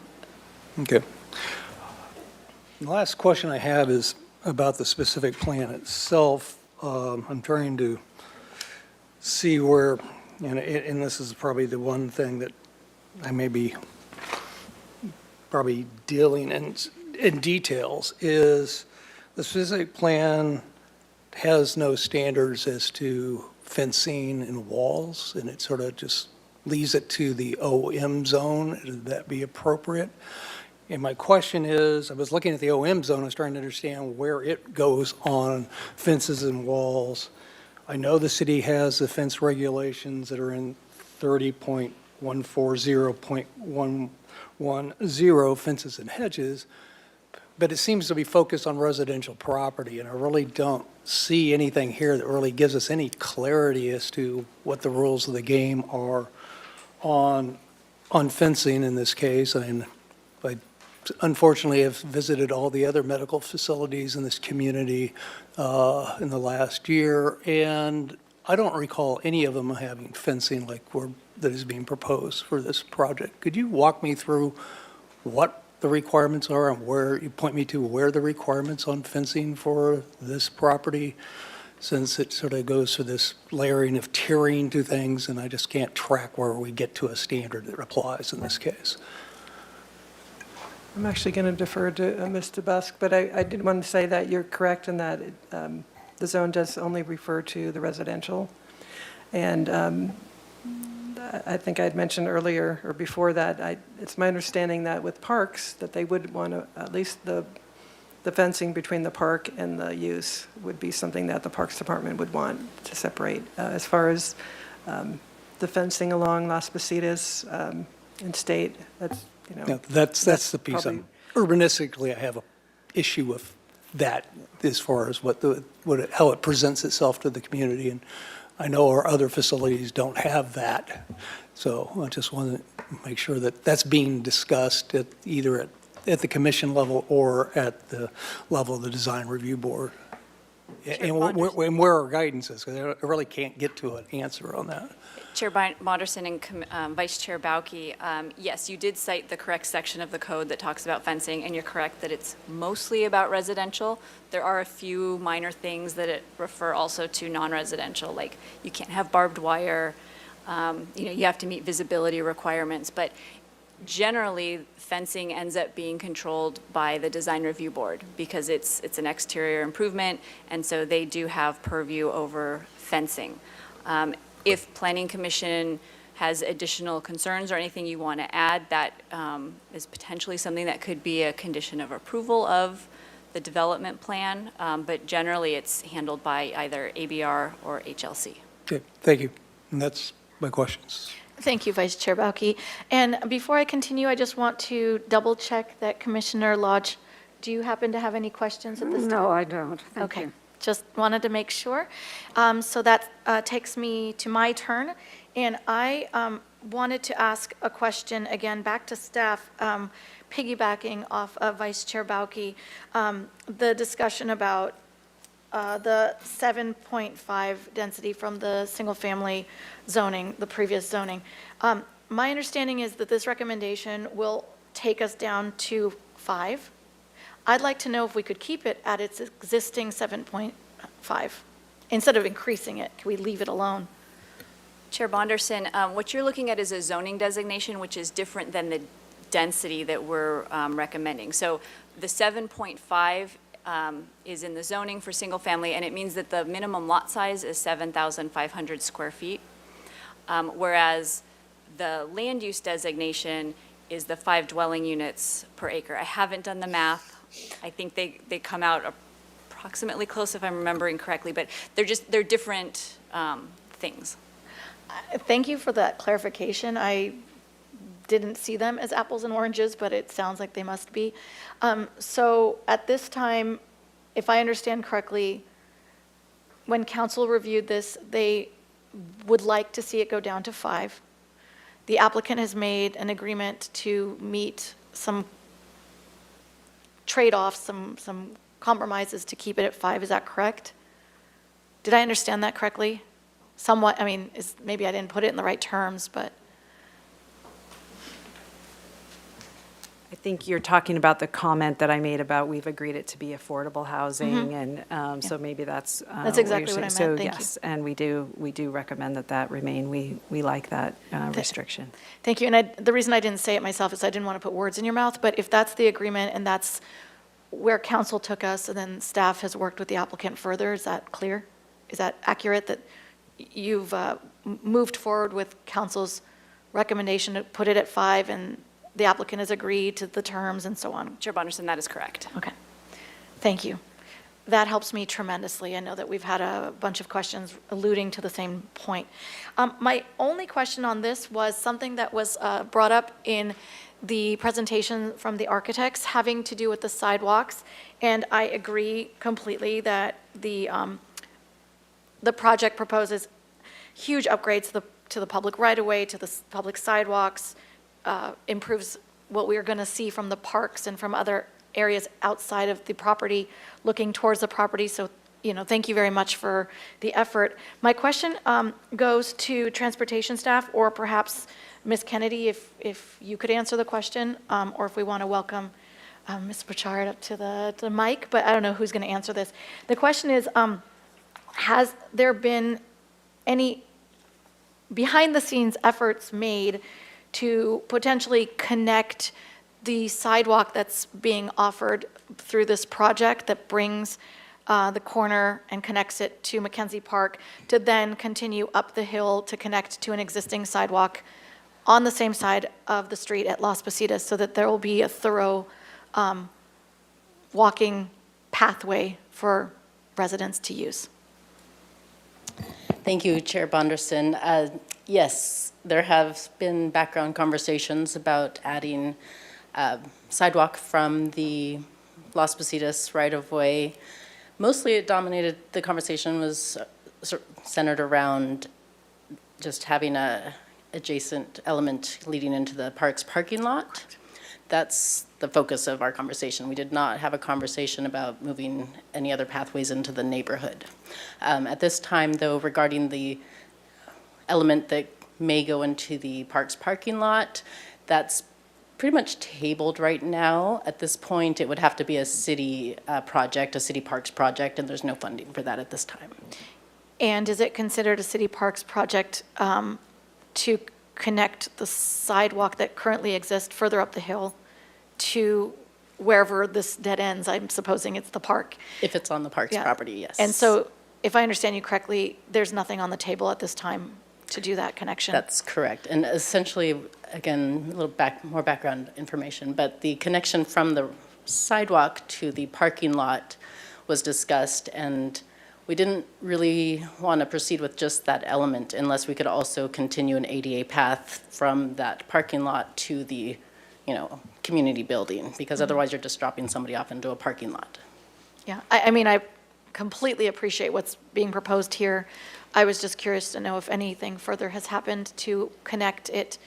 [SPEAKER 16] Okay. The last question I have is about the specific plan itself. I'm trying to see where, and this is probably the one thing that I may be probably dealing in details, is the specific plan has no standards as to fencing and walls, and it sort of just leaves it to the OM zone. Would that be appropriate? And my question is, I was looking at the OM zone, I was trying to understand where it goes on fences and walls. I know the city has the fence regulations that are in 30.140.110 fences and hedges, but it seems to be focused on residential property, and I really don't see anything here that really gives us any clarity as to what the rules of the game are on fencing in this case. I unfortunately have visited all the other medical facilities in this community in the last year, and I don't recall any of them having fencing like that is being proposed for this project. Could you walk me through what the requirements are and point me to where the requirements on fencing for this property, since it sort of goes through this layering of tiering to things, and I just can't track where we get to a standard that applies in this case?
[SPEAKER 8] I'm actually going to defer to Ms. DeBusk, but I did want to say that you're correct in that the zone does only refer to the residential. And I think I had mentioned earlier or before that, it's my understanding that with parks, that they would want to, at least the fencing between the park and the use would be something that the Parks Department would want to separate. As far as the fencing along Las Positas and State, that's, you know.
[SPEAKER 16] Yeah, that's the piece.
[SPEAKER 8] probably-
[SPEAKER 16] Urbanistically, I have a issue with that as far as how it presents itself to the community. And I know our other facilities don't have that. So I just want to make sure that that's being discussed either at the commission level or at the level of the design review board. And where our guidance is, because I really can't get to an answer on that.
[SPEAKER 5] Chair Bonderson and Vice Chair Bauke, yes, you did cite the correct section of the code that talks about fencing, and you're correct that it's mostly about residential. There are a few minor things that it refer also to non-residential, like you can't have barbed wire, you have to meet visibility requirements, but generally, fencing ends up being controlled by the design review board because it's an exterior improvement, and so they do have purview over fencing. If Planning Commission has additional concerns or anything you want to add, that is potentially something that could be a condition of approval of the development plan, but generally it's handled by either ABR or HLC.
[SPEAKER 16] Okay, thank you. And that's my questions.
[SPEAKER 2] Thank you, Vice Chair Bauke. And before I continue, I just want to double check that Commissioner Lodge, do you happen to have any questions at this time?
[SPEAKER 6] No, I don't. Thank
[SPEAKER 2] Okay,
[SPEAKER 6] you.
[SPEAKER 2] just wanted to make sure. So that takes me to my turn. And I wanted to ask a question again back to staff, piggybacking off of Vice Chair Bauke, the discussion about the 7.5 density from the single-family zoning, the previous zoning. My understanding is that this recommendation will take us down to 5. I'd like to know if we could keep it at its existing 7.5 instead of increasing it. Can we leave it alone?
[SPEAKER 5] Chair Bonderson, what you're looking at is a zoning designation, which is different than the density that we're recommending. So the 7.5 is in the zoning for single family, and it means that the minimum lot size is 7,500 square feet, whereas the land use designation is the 5 dwelling units per acre. I haven't done the math. I think they come out approximately close if I'm remembering correctly, but they're different things.
[SPEAKER 2] Thank you for that clarification. I didn't see them as apples and oranges, but it sounds like they must be. So at this time, if I understand correctly, when council reviewed this, they would like to see it go down to 5. The applicant has made an agreement to meet some trade-offs, some compromises to keep it at 5. Is that correct? Did I understand that correctly? Somewhat, I mean, maybe I didn't put it in the right terms, but.
[SPEAKER 9] I think you're talking about the comment that I made about we've agreed it to be affordable housing, and so maybe that's.
[SPEAKER 2] That's exactly what I meant.
[SPEAKER 9] So
[SPEAKER 2] Thank you.
[SPEAKER 9] yes, and we do recommend that remain. We like that restriction.
[SPEAKER 2] Thank you. And the reason I didn't say it myself is I didn't want to put words in your mouth, but if that's the agreement and that's where council took us and then staff has worked with the applicant further, is that clear? Is that accurate, that you've moved forward with council's recommendation to put it at 5 and the applicant has agreed to the terms and so on?
[SPEAKER 5] Chair Bonderson, that is correct.
[SPEAKER 2] Okay. Thank you. That helps me tremendously. I know that we've had a bunch of questions alluding to the same point. My only question on this was something that was brought up in the presentation from the architects having to do with the sidewalks, and I agree completely that the project proposes huge upgrades to the public right-of-way, to the public sidewalks, improves what we are going to see from the parks and from other areas outside of the property, looking towards the property. So, thank you very much for the effort. My question goes to transportation staff, or perhaps Ms. Kennedy, if you could answer the question, or if we want to welcome Ms. Burchard up to the mic, but I don't know who's going to answer this. The question is, has there been any behind-the-scenes efforts made to potentially connect the sidewalk that's being offered through this project that brings the corner and connects it to Mackenzie Park to then continue up the hill to connect to an existing sidewalk on the same side of the street at Las Positas, so that there will be a thorough walking pathway for residents to use.
[SPEAKER 18] Thank you, Chair Bonderson. Yes, there have been background conversations about adding sidewalk from the Las Positas right-of-way. Mostly it dominated, the conversation was centered around just having a adjacent element leading into the park's parking lot. That's the focus of our conversation. We did not have a conversation about moving any other pathways into the neighborhood. At this time, though, regarding the element that may go into the park's parking lot, that's pretty much tabled right now. At this point, it would have to be a city project, a city parks project, and there's no funding for that at this time.
[SPEAKER 2] And is it considered a city parks project to connect the sidewalk that currently exists further up the hill to wherever this dead ends? I'm supposing it's the park.
[SPEAKER 18] If it's on the park's
[SPEAKER 2] Yeah.
[SPEAKER 18] property, yes.
[SPEAKER 2] And so, if I understand you correctly, there's nothing on the table at this time to do that connection?
[SPEAKER 18] That's correct. And essentially, again, a little more background information, but the connection from the sidewalk to the parking lot was discussed, and we didn't really want to proceed with just that element unless we could also continue an ADA path from that parking lot to the, community building, because otherwise you're just dropping somebody off into a parking lot.
[SPEAKER 2] Yeah, I mean, I completely appreciate what's being proposed here. I was just curious to know if anything further has happened to connect it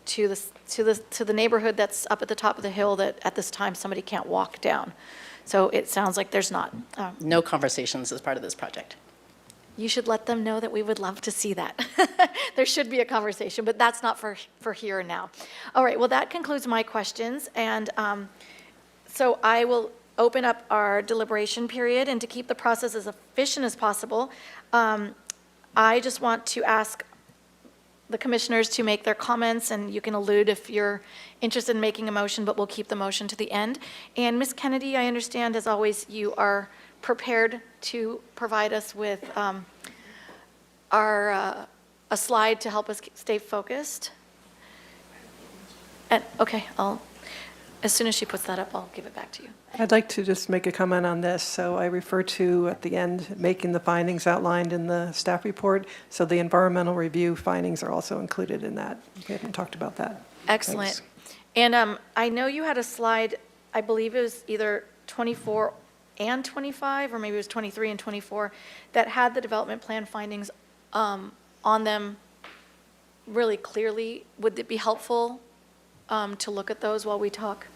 [SPEAKER 2] to the neighborhood that's up at the top of the hill that at this time somebody can't walk down. So it sounds like there's not.
[SPEAKER 18] No conversations as part of this project.
[SPEAKER 2] You should let them know that we would love to see that. There should be a conversation, but that's not for here and now. All right, well, that concludes my questions. And so I will open up our deliberation period, and to keep the process as efficient as possible, I just want to ask the commissioners to make their comments, and you can allude if you're interested in making a motion, but we'll keep the motion to the end. And Ms. Kennedy, I understand, as always, you are prepared to provide us with a slide to help us stay focused. And, okay, as soon as she puts that up, I'll give it back to you.
[SPEAKER 8] I'd like to just make a comment on this. So I refer to, at the end, making the findings outlined in the staff report. So the environmental review findings are also included in that. We haven't talked about that.
[SPEAKER 2] Excellent.
[SPEAKER 8] Thanks.
[SPEAKER 2] And I know you had a slide, I believe it was either 24 and 25, or maybe it was 23 and 24, that had the development plan findings on them really clearly. Would it be helpful to look at those while we talk?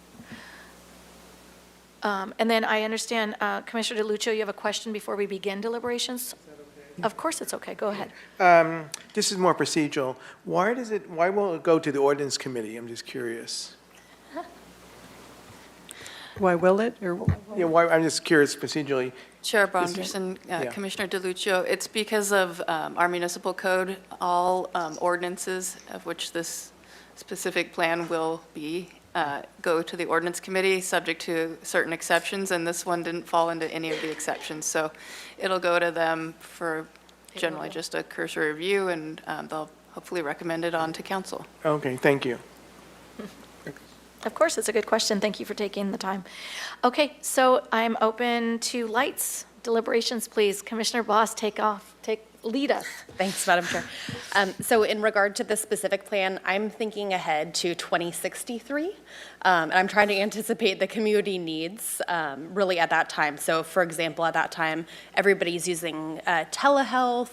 [SPEAKER 2] And then I understand, Commissioner DeLuccio, you have a question before we begin deliberations? Is that okay? Of course it's okay. Go ahead.
[SPEAKER 4] This is more procedural. Why won't it go to the ordinance committee? I'm just curious.
[SPEAKER 8] Why will it? Or
[SPEAKER 4] Yeah, I'm just curious procedurally.
[SPEAKER 7] Chair Bonderson,
[SPEAKER 4] Yeah.
[SPEAKER 7] Commissioner DeLuccio, it's because of our municipal code, all ordinances of which this specific plan will be, go to the ordinance committee, subject to certain exceptions, and this one didn't fall into any of the exceptions. So it'll go to them for generally just a cursory review, and they'll hopefully recommend it on to council.
[SPEAKER 4] Okay, thank you.
[SPEAKER 2] Of course, it's a good question. Thank you for taking the time. Okay, so I'm open to lights. Deliberations, please. Commissioner Boss, lead us.
[SPEAKER 13] Thanks, Madam Chair. So in regard to this specific plan, I'm thinking ahead to 2063, and I'm trying to anticipate the community needs really at that time. So for example, at that time, everybody's using telehealth,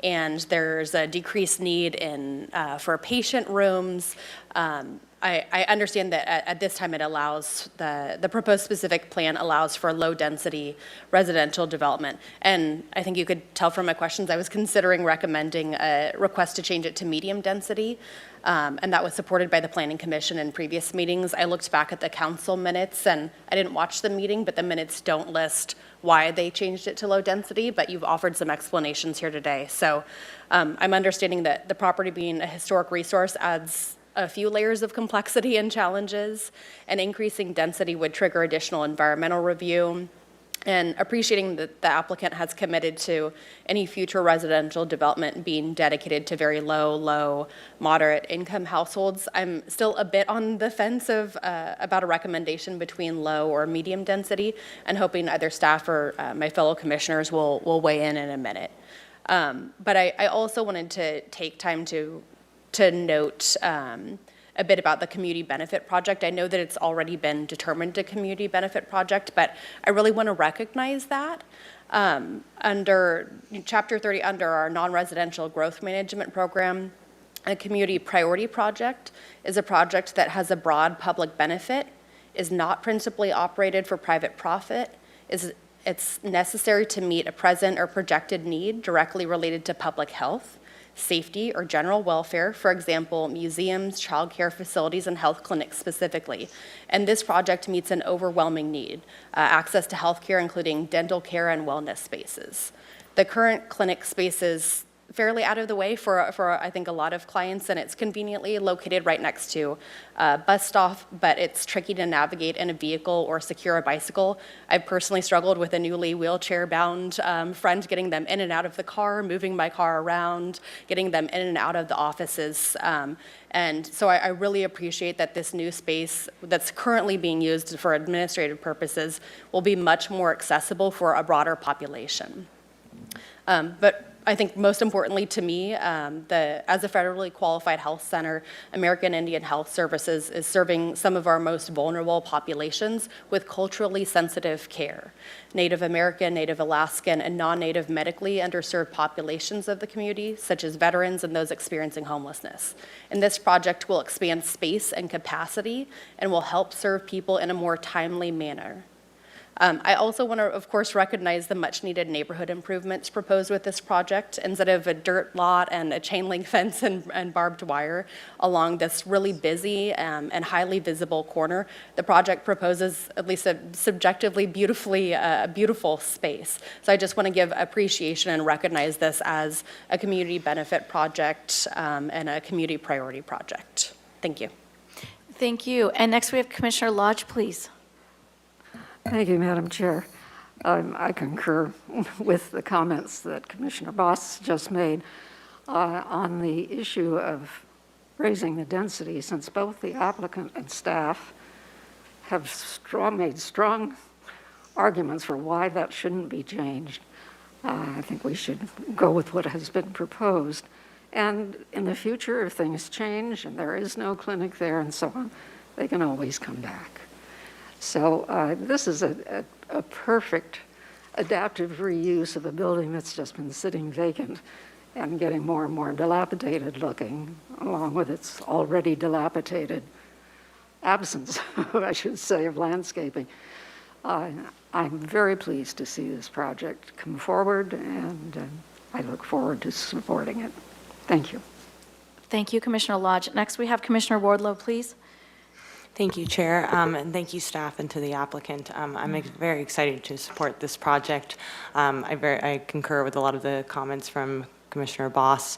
[SPEAKER 13] and there's a decreased need for patient rooms. I understand that at this time it allows, the proposed specific plan allows for low-density residential development. And I think you could tell from my questions, I was considering recommending a request to change it to medium density, and that was supported by the Planning Commission in previous meetings. I looked back at the council minutes, and I didn't watch the meeting, but the minutes don't list why they changed it to low density, but you've offered some explanations here today. So I'm understanding that the property being a historic resource adds a few layers of complexity and challenges, and increasing density would trigger additional environmental review. And appreciating that the applicant has committed to any future residential development being dedicated to very low, moderate income households, I'm still a bit on the fence of about a recommendation between low or medium density, and hoping either staff or my fellow commissioners will weigh in a minute. But I also wanted to take time to note a bit about the community benefit project. I know that it's already been determined a community benefit project, but I really want to recognize that. Under Chapter 30, under our non-residential growth management program, a community priority project is a project that has a broad public benefit, is not principally operated for private profit, it's necessary to meet a present or projected need directly related to public health, safety, or general welfare, for example, museums, childcare facilities, and health clinics specifically. And this project meets an overwhelming need, access to health care, including dental care and wellness spaces. The current clinic space is fairly out of the way for I think a lot of clients, and it's conveniently located right next to a bus stop, but it's tricky to navigate in a vehicle or secure a bicycle. I've personally struggled with a newly wheelchair-bound friend, getting them in and out of the car, moving my car around, getting them in and out of the offices. And so I really appreciate that this new space that's currently being used for administrative purposes will be much more accessible for a broader population. But I think most importantly to me, as a federally qualified health center, American Indian Health Services is serving some of our most vulnerable populations with culturally sensitive care. Native American, Native Alaskan, and non-Native medically underserved populations of the community, such as veterans and those experiencing homelessness. And this project will expand space and capacity and will help serve people in a more timely manner. I also want to, of course, recognize the much-needed neighborhood improvements proposed with this project. Instead of a dirt lot and a chain link fence and barbed wire along this really busy and highly visible corner, the project proposes at least a subjectively beautiful space. So I just want to give appreciation and recognize this as a community benefit project and a community priority project. Thank you.
[SPEAKER 2] Thank you. And next we have Commissioner Lodge, please.
[SPEAKER 6] Thank you, Madam Chair. I concur with the comments that Commissioner Boss just made on the issue of raising the density, since both the applicant and staff have made strong arguments for why that shouldn't be changed. I think we should go with what has been proposed. And in the future, if things change and there is no clinic there and so on, they can always come back. So this is a perfect adaptive reuse of a building that's just been sitting vacant and getting more and more dilapidated looking, along with its already dilapidated absence, I should say, of landscaping. I'm very pleased to see this project come forward, and I look forward to supporting it. Thank you.
[SPEAKER 2] Thank you, Commissioner Lodge. Next we have Commissioner Wardlow, please.
[SPEAKER 14] Thank you, Chair, and thank you, staff, and to the applicant. I'm very excited to support this project. I concur with a lot of the comments from Commissioner Boss.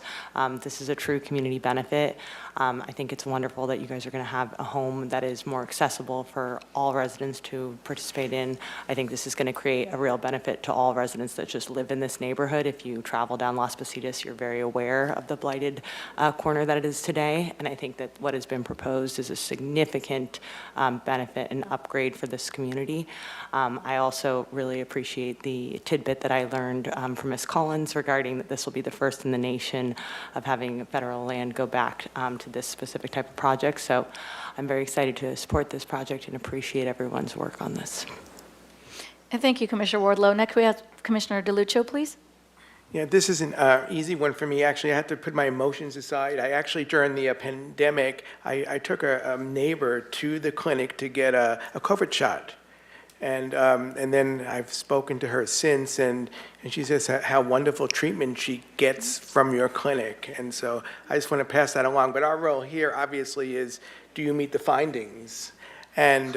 [SPEAKER 14] This is a true community benefit. I think it's wonderful that you guys are going to have a home that is more accessible for all residents to participate in. I think this is going to create a real benefit to all residents that just live in this neighborhood. If you travel down Las Positas, you're very aware of the blighted corner that it is today. And I think that what has been proposed is a significant benefit and upgrade for this community. I also really appreciate the tidbit that I learned from Ms. Collins regarding that this will be the first in the nation of having federal land go back to this specific type of project. So I'm very excited to support this project and appreciate everyone's work on this.
[SPEAKER 2] And thank you, Commissioner Wardlow. Next we have Commissioner DeLuccio, please.
[SPEAKER 4] Yeah, this is an easy one for me. Actually, I had to put my emotions aside. I actually, during the pandemic, I took a neighbor to the clinic to get a COVID shot. And then I've spoken to her since, and she says how wonderful treatment she gets from your clinic. And so I just want to pass that along. But our role here, obviously, is do you meet the findings? And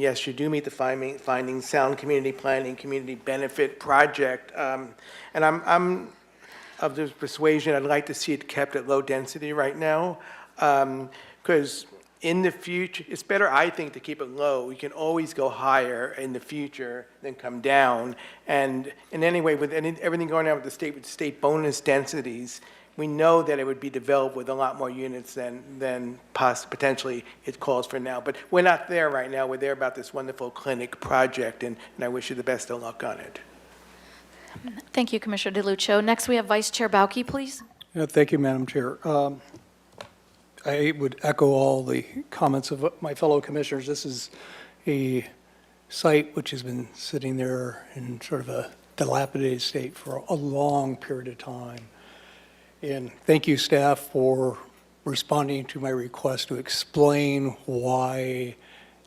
[SPEAKER 4] yes, you do meet the findings, sound community planning, community benefit project. And I'm of the persuasion I'd like to see it kept at low density right now. because in the future, it's better, I think, to keep it low. We can always go higher in the future than come down. And in any way, with everything going on with the state bonus densities, we know that it would be developed with a lot more units than potentially it calls for now. But we're not there right now. We're there about this wonderful clinic project, and I wish you the best of luck on it.
[SPEAKER 2] Thank you, Commissioner DeLuccio. Next, we have Vice Chair Bauke, please.
[SPEAKER 16] Yeah, thank you, Madam Chair. I would echo all the comments of my fellow commissioners. This is a site which has been sitting there in sort of a dilapidated state for a long period of time. And thank you, staff, for responding to my request to explain why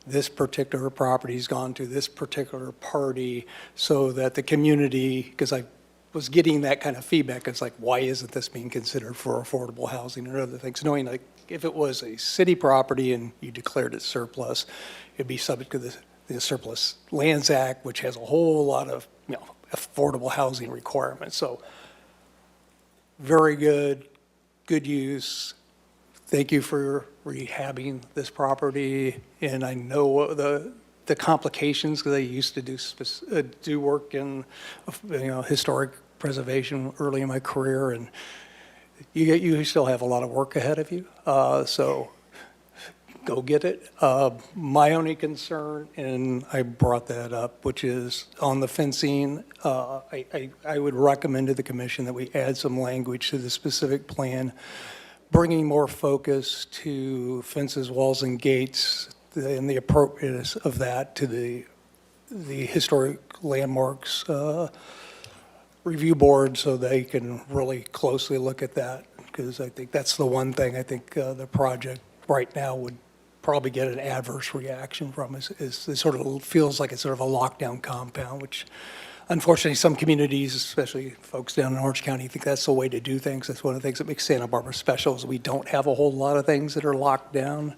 [SPEAKER 16] this particular property's gone to this particular party so that the community, because I was getting that kind of feedback, it's like, why isn't this being considered for affordable housing and other things? Knowing like if it was a city property and you declared it surplus, it'd be subject to the Surplus Lands Act, which has a whole lot of, affordable housing requirements. So very good use. Thank you for rehabbing this property. And I know the complications, because I used to do work in historic preservation early in my career, and you still have a lot of work ahead of you. So go get it. My only concern, and I brought that up, which is on the fencing, I would recommend to the commission that we add some language to the specific plan, bringing more focus to fences, walls, and gates, and the appropriateness of that to the historic landmarks review board, so they can really closely look at that, because I think that's the one thing I think the project right now would probably get an adverse reaction from is it sort of feels like it's sort of a lockdown compound, which unfortunately some communities, especially folks down in Orange County, think that's the way to do things. That's one of the things that makes Santa Barbara special is we don't have a whole lot of things that are locked down.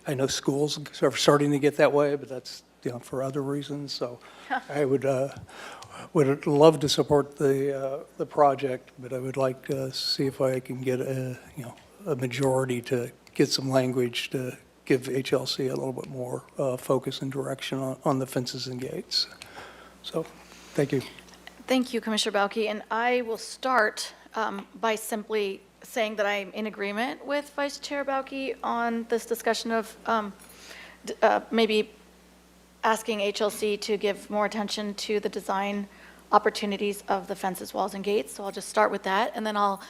[SPEAKER 16] I know schools are starting to get that way, but that's for other reasons. So I would love to support the project, but I would like to see if I can get a majority to get some language to give HLC a little bit more focus and direction on the fences and gates. So, thank you.
[SPEAKER 2] Thank you, Commissioner Bauke. And I will start by simply saying that I'm in agreement with Vice Chair Bauke on this discussion of maybe asking HLC to give more attention to the design opportunities of the fences, walls, and gates. So I'll just start with that, and then I'll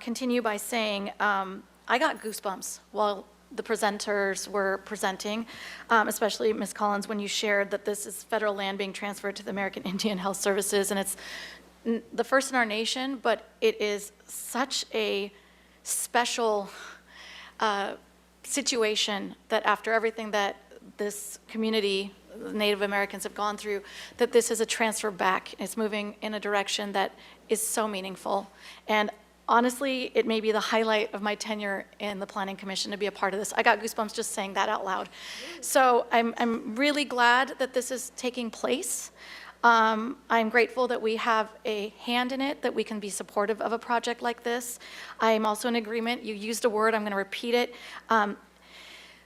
[SPEAKER 2] continue by saying I got goosebumps while the presenters were presenting, especially Ms. Collins, when you shared that this is federal land being transferred to the American Indian Health Services, and it's the first in our nation, but it is such a special situation that after everything that this community, Native Americans, have gone through, that this is a transfer back. It's moving in a direction that is so meaningful. And honestly, it may be the highlight of my tenure in the Planning Commission to be a part of this. I got goosebumps just saying that out loud. So I'm really glad that this is taking place. I'm grateful that we have a hand in it, that we can be supportive of a project like this. I'm also in agreement. You used a word, I'm going to repeat it.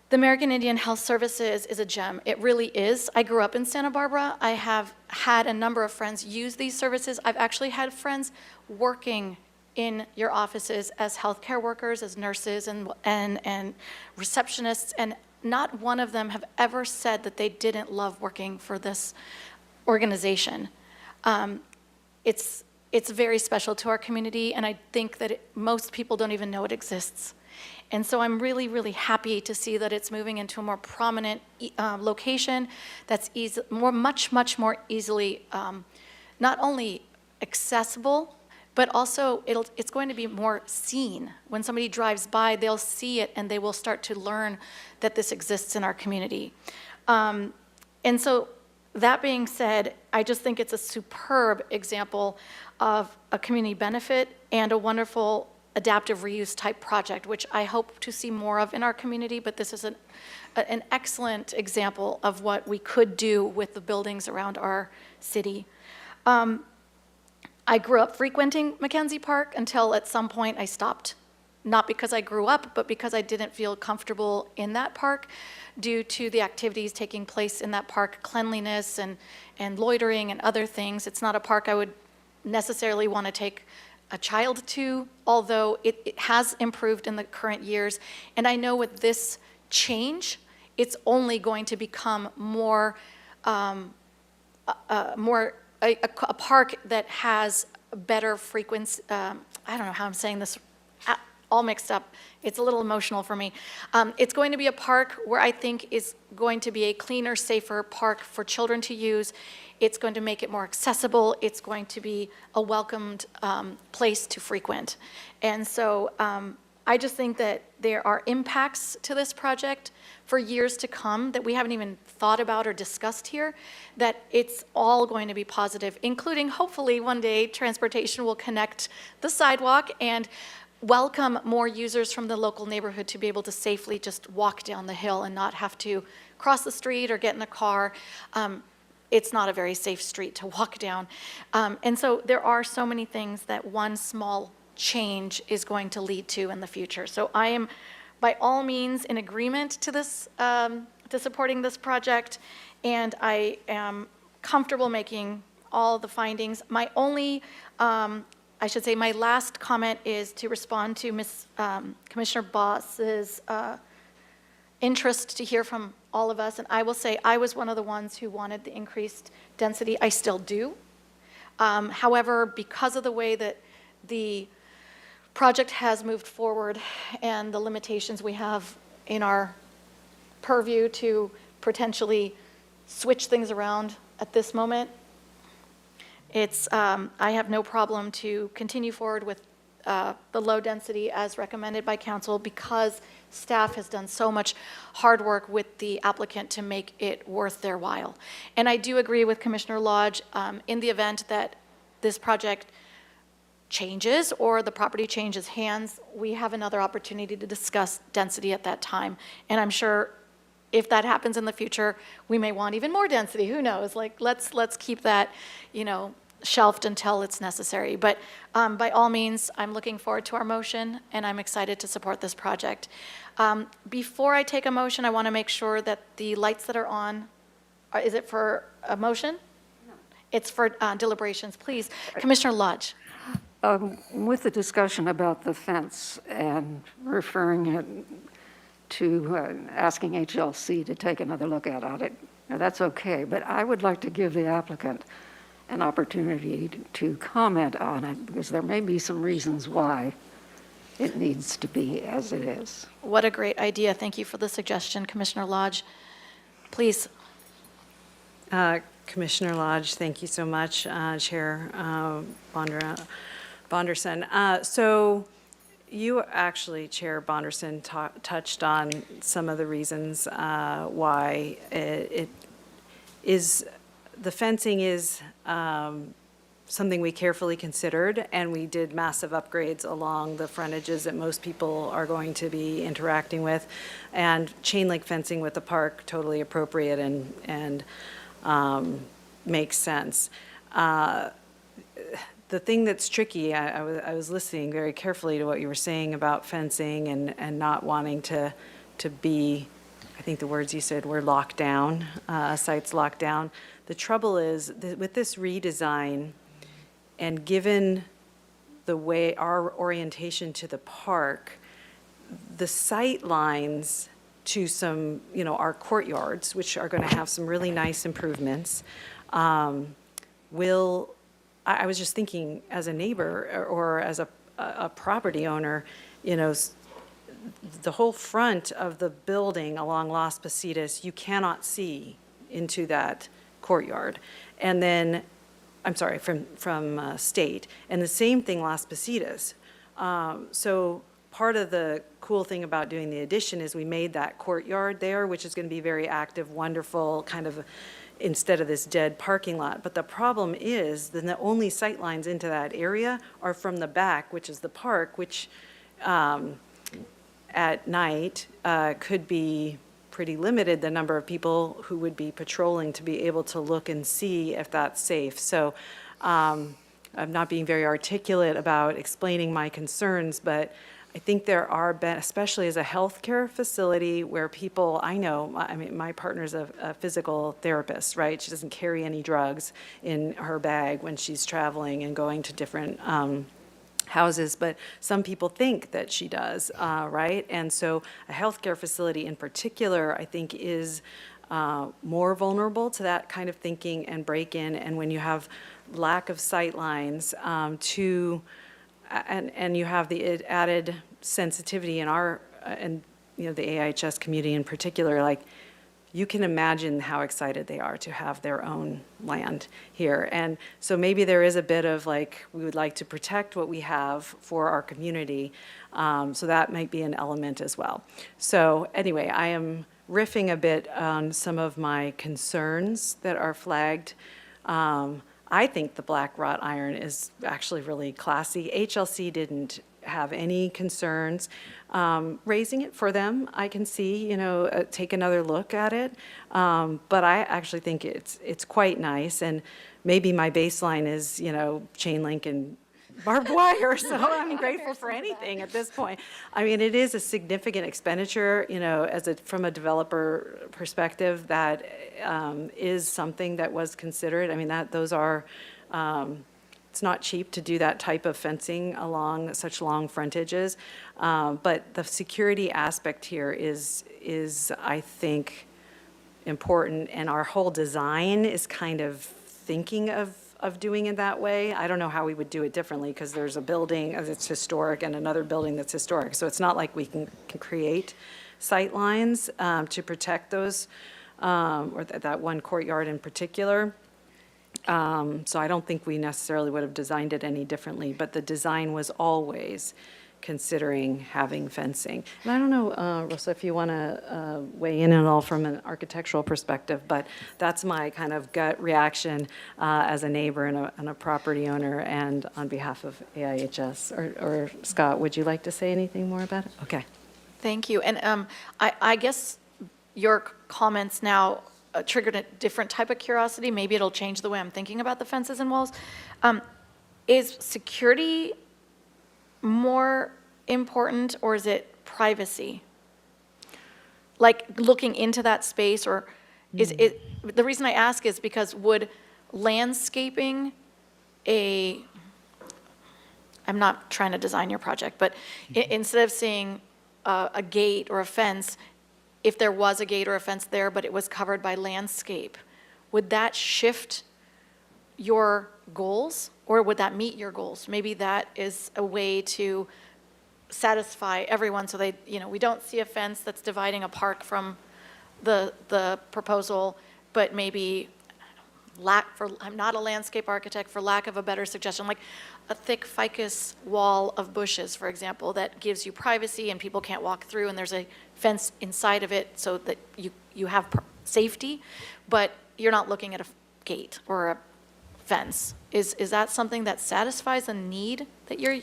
[SPEAKER 2] The American Indian Health Services is a gem. It really is. I grew up in Santa Barbara. I have had a number of friends use these services. I've actually had friends working in your offices as healthcare workers, as nurses and receptionists, and not one of them have ever said that they didn't love working for this organization. It's very special to our community, and I think that most people don't even know it exists. And so I'm really, really happy to see that it's moving into a more prominent location that's much more easily not only accessible, but also it's going to be more seen. When somebody drives by, they'll see it and they will start to learn that this exists in our community. And so that being said, I just think it's a superb example of a community benefit and a wonderful adaptive reuse type project, which I hope to see more of in our community, but this is an excellent example of what we could do with the buildings around our city. I grew up frequenting Mackenzie Park until at some point I stopped not because I grew up, but because I didn't feel comfortable in that park due to the activities taking place in that park, cleanliness and loitering and other things. It's not a park I would necessarily want to take a child to, although it has improved in the current years. And I know with this change, it's only going to become more, a park that has better frequency. I don't know how I'm saying this, all mixed up. It's a little emotional for me. It's going to be a park where I think is going to be a cleaner, safer park for children to use. It's going to make it more accessible. It's going to be a welcomed place to frequent. And so I just think that there are impacts to this project for years to come that we haven't even thought about or discussed here, that it's all going to be positive, including hopefully one day transportation will connect the sidewalk and welcome more users from the local neighborhood to be able to safely just walk down the hill and not have to cross the street or get in a car. It's not a very safe street to walk down. And so there are so many things that one small change is going to lead to in the future. So I am by all means in agreement to this, to supporting this project, and I am comfortable making all the findings. My only, I should say my last comment is to respond to Commissioner Boss's interest to hear from all of us. And I will say I was one of the ones who wanted the increased density. I still do. However, because of the way that the project has moved forward and the limitations we have in our purview to potentially switch things around at this moment, it's, I have no problem to continue forward with the low density as recommended by council because staff has done so much hard work with the applicant to make it worth their while. And I do agree with Commissioner Lodge in the event that this project changes or the property changes hands, we have another opportunity to discuss density at that time. And I'm sure if that happens in the future, we may want even more density. Who knows? Like, let's keep that, you know, shelved until it's necessary. But by all means, I'm looking forward to our motion, and I'm excited to support this project. Before I take a motion, I want to make sure that the lights that are on, is it for a motion? No. It's for deliberations. Please, Commissioner Lodge.
[SPEAKER 6] With the discussion about the fence and referring it to asking HLC to take another look at it, now that's okay, but I would like to give the applicant an opportunity to comment on it because there may be some reasons why it needs to be as it is.
[SPEAKER 2] What a great idea. Thank you for the suggestion, Commissioner Lodge. Please.
[SPEAKER 9] Commissioner Lodge, thank you so much, Chair Bonderson. So you actually, Chair Bonderson, touched on some of the reasons why it is, the fencing is something we carefully considered, and we did massive upgrades along the frontages that most people are going to be interacting with, and chain link fencing with the park, totally appropriate and makes sense. The thing that's tricky, I was listening very carefully to what you were saying about fencing and not wanting to be, I think the words you said were locked down, sites locked down. The trouble is that with this redesign, and given the way our orientation to the park, the sight lines to some, you know, our courtyards, which are going to have some really nice improvements, will, I was just thinking as a neighbor or as a property owner, you know, the whole front of the building along Las Positas, you cannot see into that courtyard. And then, I'm sorry, from State. And the same thing Las Positas. So part of the cool thing about doing the addition is we made that courtyard there, which is going to be very active, wonderful, kind of instead of this dead parking lot. But the problem is then the only sight lines into that area are from the back, which is the park, which at night could be pretty limited, the number of people who would be patrolling to be able to look and see if that's safe. So I'm not being very articulate about explaining my concerns, but I think there are, especially as a healthcare facility where people, I know, I mean, my partner's a physical therapist, right? She doesn't carry any drugs in her bag when she's traveling and going to different houses, but some people think that she does, right? And so a healthcare facility in particular, I think, is more vulnerable to that kind of thinking and break-in. And when you have lack of sight lines and you have the added sensitivity in our, and you know, the AIHS community in particular, like, you can imagine how excited they are to have their own land here. And so maybe there is a bit of like, we would like to protect what we have for our community. So that might be an element as well. So anyway, I am riffing a bit on some of my concerns that are flagged. I think the black wrought iron is actually really classy. HLC didn't have any concerns. Raising it for them, I can see, you know, take another look at it. But I actually think it's quite nice. And maybe my baseline is, you know, chain link and barbed wire, so I'm grateful for anything at this point. I mean, it is a significant expenditure, you know, from a developer perspective, that is something that was considered. I mean, those are, it's not cheap to do that type of fencing along such long frontages. But the security aspect here is, I think, important, and our whole design is kind of thinking of doing it that way. I don't know how we would do it differently, because there's a building that's historic and another building that's historic. So it's not like we can create sight lines to protect those, or that one courtyard in particular. So I don't think we necessarily would have designed it any differently, but the design was always considering having fencing. And I don't know, Rosa, if you want to weigh in at all from an architectural perspective, but that's my kind of gut reaction as a neighbor and a property owner, and on behalf of AIHS. Or Scott, would you like to say anything more about it? Okay.
[SPEAKER 2] Thank you. And I guess your comments now triggered a different type of curiosity. Maybe it'll change the way I'm thinking about the fences and walls. Is security more important, or is it privacy? Like looking into that space, or is it, the reason I ask is because would landscaping I'm not trying to design your project, but instead of seeing a gate or a fence, if there was a gate or a fence there, but it was covered by landscape, would that shift your goals, or would that meet your goals? Maybe that is a way to satisfy everyone, so they, you know, we don't see a fence that's dividing a park from the proposal, but maybe I'm not a landscape architect, for lack of a better suggestion, like a thick ficus wall of bushes, for example, that gives you privacy and people can't walk through, and there's a fence inside of it so that you have safety, but you're not looking at a gate or a fence. Is that something that satisfies a need that you're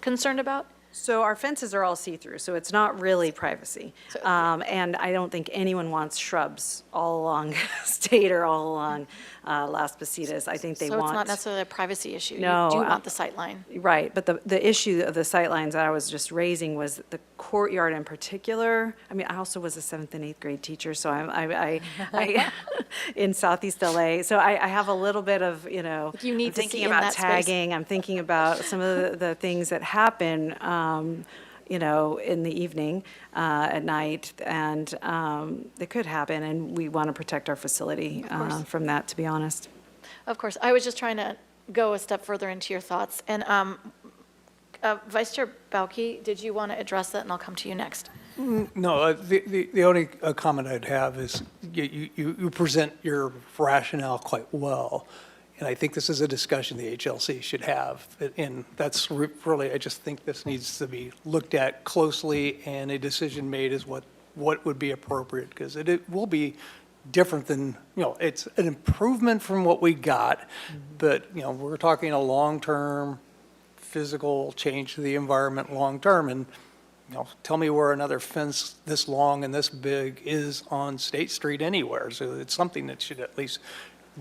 [SPEAKER 2] concerned about?
[SPEAKER 9] So our fences are all see-through, so it's not really privacy. And I don't think anyone wants shrubs all along State or all along Las Positas. I think they want...
[SPEAKER 2] So it's not necessarily a privacy issue?
[SPEAKER 9] No.
[SPEAKER 2] You do want the sight line?
[SPEAKER 9] Right, but the issue of the sight lines that I was just raising was the courtyard in particular. I mean, I also was a 7th and 8th grade teacher, so I in Southeast LA. So I have a little bit of, you know,
[SPEAKER 2] You need
[SPEAKER 9] I'm
[SPEAKER 2] to
[SPEAKER 9] thinking
[SPEAKER 2] see in
[SPEAKER 9] about
[SPEAKER 2] that space.
[SPEAKER 9] tagging. I'm thinking about some of the things that happen, you know, in the evening, at night, and it could happen, and we want to protect our facility from that, to be honest.
[SPEAKER 2] Of course. I was just trying to go a step further into your thoughts. And Vice Chair Bauke, did you want to address that? And I'll come to you next.
[SPEAKER 16] No, the only comment I'd have is you present your rationale quite well, and I think this is a discussion the HLC should have, and that's really, I just think this needs to be looked at closely, and a decision made is what would be appropriate, because it will be different than, you know, it's an improvement from what we got, but, you know, we're talking a long-term physical change to the environment long-term, and you know, tell me where another fence this long and this big is on State Street anywhere. So it's something that should at least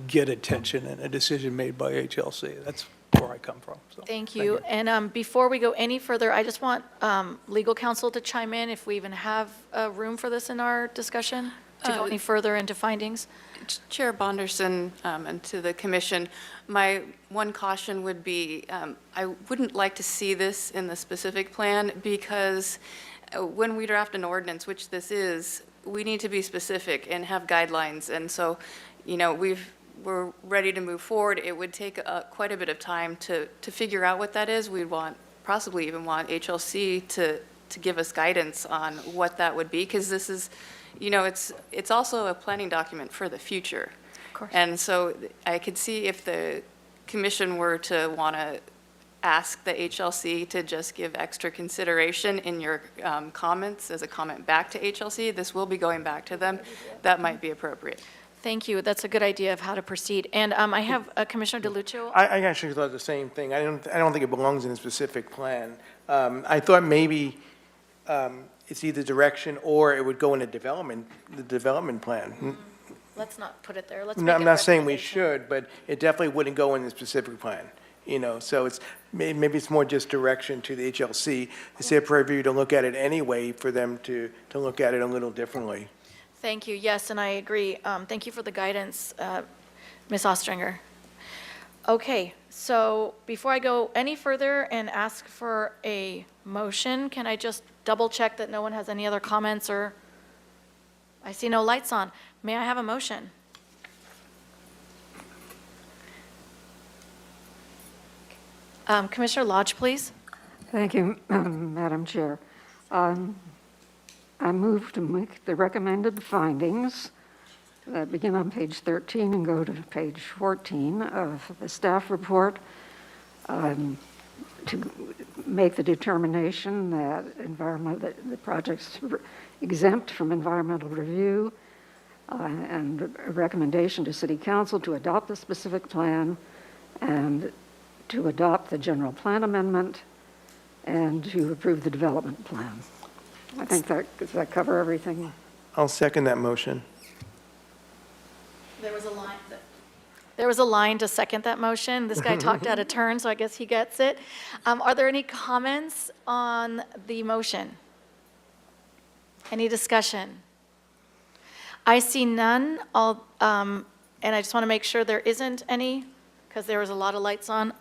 [SPEAKER 16] get attention and a decision made by HLC. That's where I come from. So,
[SPEAKER 2] Thank you. And before we go any further, I just want legal counsel to chime in if we even have room for this in our discussion, to go any further into findings.
[SPEAKER 7] Chair Bonderson and to the commission, my one caution would be, I wouldn't like to see this in the specific plan because when we draft an ordinance, which this is, we need to be specific and have guidelines. And so, you know, we're ready to move forward. It would take quite a bit of time to figure out what that is. We'd possibly even want HLC to give us guidance on what that would be, because this is, you know, it's also a planning document for the future.
[SPEAKER 2] Of course.
[SPEAKER 7] And so I could see if the commission were to want to ask the HLC to just give extra consideration in your comments as a comment back to HLC. This will be going back to them. That might be appropriate.
[SPEAKER 2] Thank you. That's a good idea of how to proceed. And I have Commissioner DeLuccio.
[SPEAKER 4] I actually thought the same thing. I don't think it belongs in a specific plan. I thought maybe it's either direction or it would go in the development plan.
[SPEAKER 2] Let's not put it there. Let's
[SPEAKER 4] No,
[SPEAKER 2] make
[SPEAKER 4] I'm
[SPEAKER 2] it a
[SPEAKER 4] not saying we
[SPEAKER 2] recommendation.
[SPEAKER 4] should, but it definitely wouldn't go in the specific plan, you know, so it's, maybe it's more just direction to the HLC. It's their purview to look at it anyway, for them to look at it a little differently.
[SPEAKER 2] Thank you. Yes, and I agree. Thank you for the guidance, Ms. Ostringer. Okay, so before I go any further and ask for a motion, can I just double check that no one has any other comments or, I see no lights on. May I have a motion? Commissioner Lodge, please.
[SPEAKER 6] Thank you, Madam Chair. I move to make the recommended findings that begin on page 13 and go to page 14 of the staff report, to make the determination that the project's exempt from environmental review, and a recommendation to City Council to adopt the specific plan and to adopt the general plan amendment and to approve the development plan. I think does that cover everything?
[SPEAKER 4] I'll second that motion.
[SPEAKER 2] There was a line to second that motion. This guy talked out of turn, so I guess he gets it. Are there any comments on the motion? Any discussion? I see none, and I just want to make sure there isn't any, because there was a lot of lights on.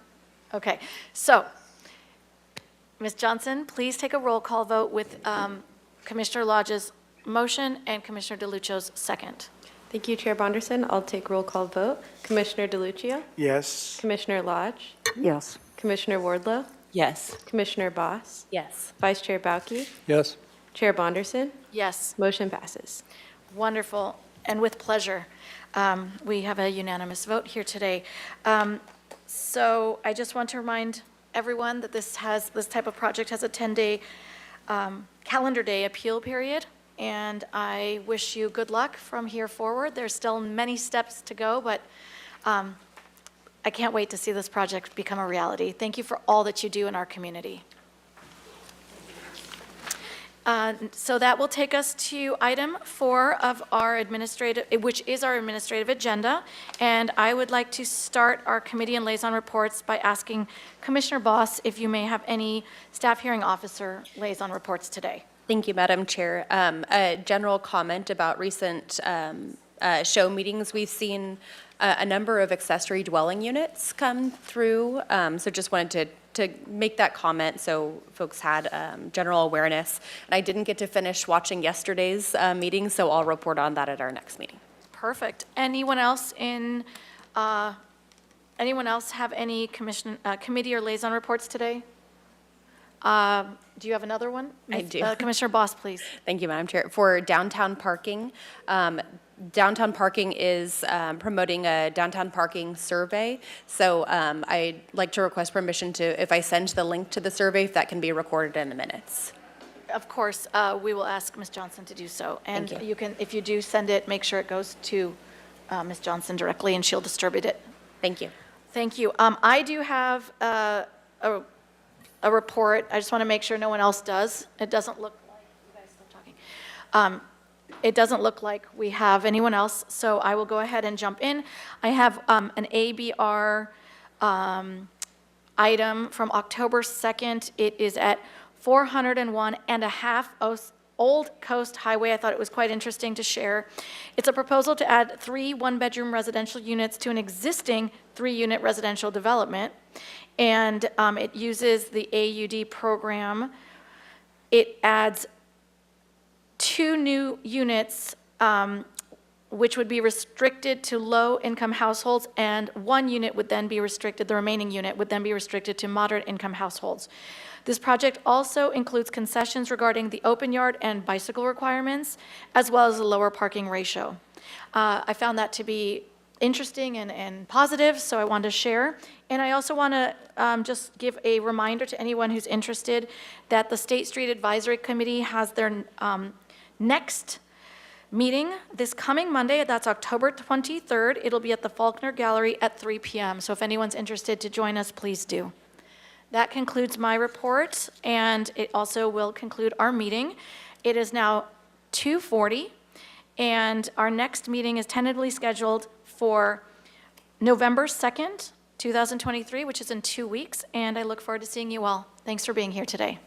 [SPEAKER 2] Okay, so, Ms. Johnson, please take a roll call vote with Commissioner Lodge's motion and Commissioner DeLuccio's second.
[SPEAKER 3] Thank you, Chair Bonderson. I'll take roll call vote. Commissioner DeLuccio?
[SPEAKER 4] Yes.
[SPEAKER 3] Commissioner Lodge?
[SPEAKER 6] Yes.
[SPEAKER 3] Commissioner Wardlow?
[SPEAKER 14] Yes.
[SPEAKER 3] Commissioner Boss?
[SPEAKER 18] Yes.
[SPEAKER 3] Vice Chair Bauke?
[SPEAKER 16] yes.
[SPEAKER 3] Chair Bonderson?
[SPEAKER 2] Yes.
[SPEAKER 3] Motion passes.
[SPEAKER 2] Wonderful, and with pleasure. We have a unanimous vote here today. So I just want to remind everyone that this type of project has a 10-day calendar day appeal period, and I wish you good luck from here forward. There's still many steps to go, but I can't wait to see this project become a reality. Thank you for all that you do in our community. So that will take us to item 4 of our which is our administrative agenda. And I would like to start our committee and liaison reports by asking Commissioner Boss if you may have any staff hearing officer liaison reports today.
[SPEAKER 13] Thank you, Madam Chair. A general comment about recent show meetings. We've seen a number of accessory dwelling units come through, so just wanted to make that comment so folks had general awareness. And I didn't get to finish watching yesterday's meeting, so I'll report on that at our next meeting.
[SPEAKER 2] Perfect. Anyone else have any committee or liaison reports today? Do you have another one?
[SPEAKER 13] I do.
[SPEAKER 2] Commissioner Boss, please.
[SPEAKER 13] Thank you, Madam Chair. For downtown parking, downtown parking is promoting a downtown parking survey. So I'd like to request permission to, if I send the link to the survey, if that can be recorded in the minutes.
[SPEAKER 2] Of course, we will ask Ms. Johnson to do so. And
[SPEAKER 13] Thank you.
[SPEAKER 2] you can, if you do send it, make sure it goes to Ms. Johnson directly and she'll distribute it.
[SPEAKER 13] Thank you.
[SPEAKER 2] Thank you. I do have a report. I just want to make sure no one else does. It doesn't look like, you guys still talking. It doesn't look like we have anyone else, so I will go ahead and jump in. I have an ABR item from October 2nd. It is at 401.5 Old Coast Highway. I thought it was quite interesting to share. It's a proposal to add 3 one-bedroom residential units to an existing 3-unit residential development. And it uses the AUD program. It adds 2 new units, which would be restricted to low-income households, and 1 unit would then be restricted, the remaining unit would then be restricted to moderate-income households. This project also includes concessions regarding the open yard and bicycle requirements, as well as a lower parking ratio. I found that to be interesting and positive, so I wanted to share. And I also want to just give a reminder to anyone who's interested that the State Street Advisory Committee has their next meeting this coming Monday. That's October 23rd. It'll be at the Faulkner Gallery at 3 p.m. So if anyone's interested to join us, please do. That concludes my report, and it also will conclude our meeting. It is now 2:40, and our next meeting is tentatively scheduled for November 2nd, 2023, which is in 2 weeks, and I look forward to seeing you all. Thanks for being here today.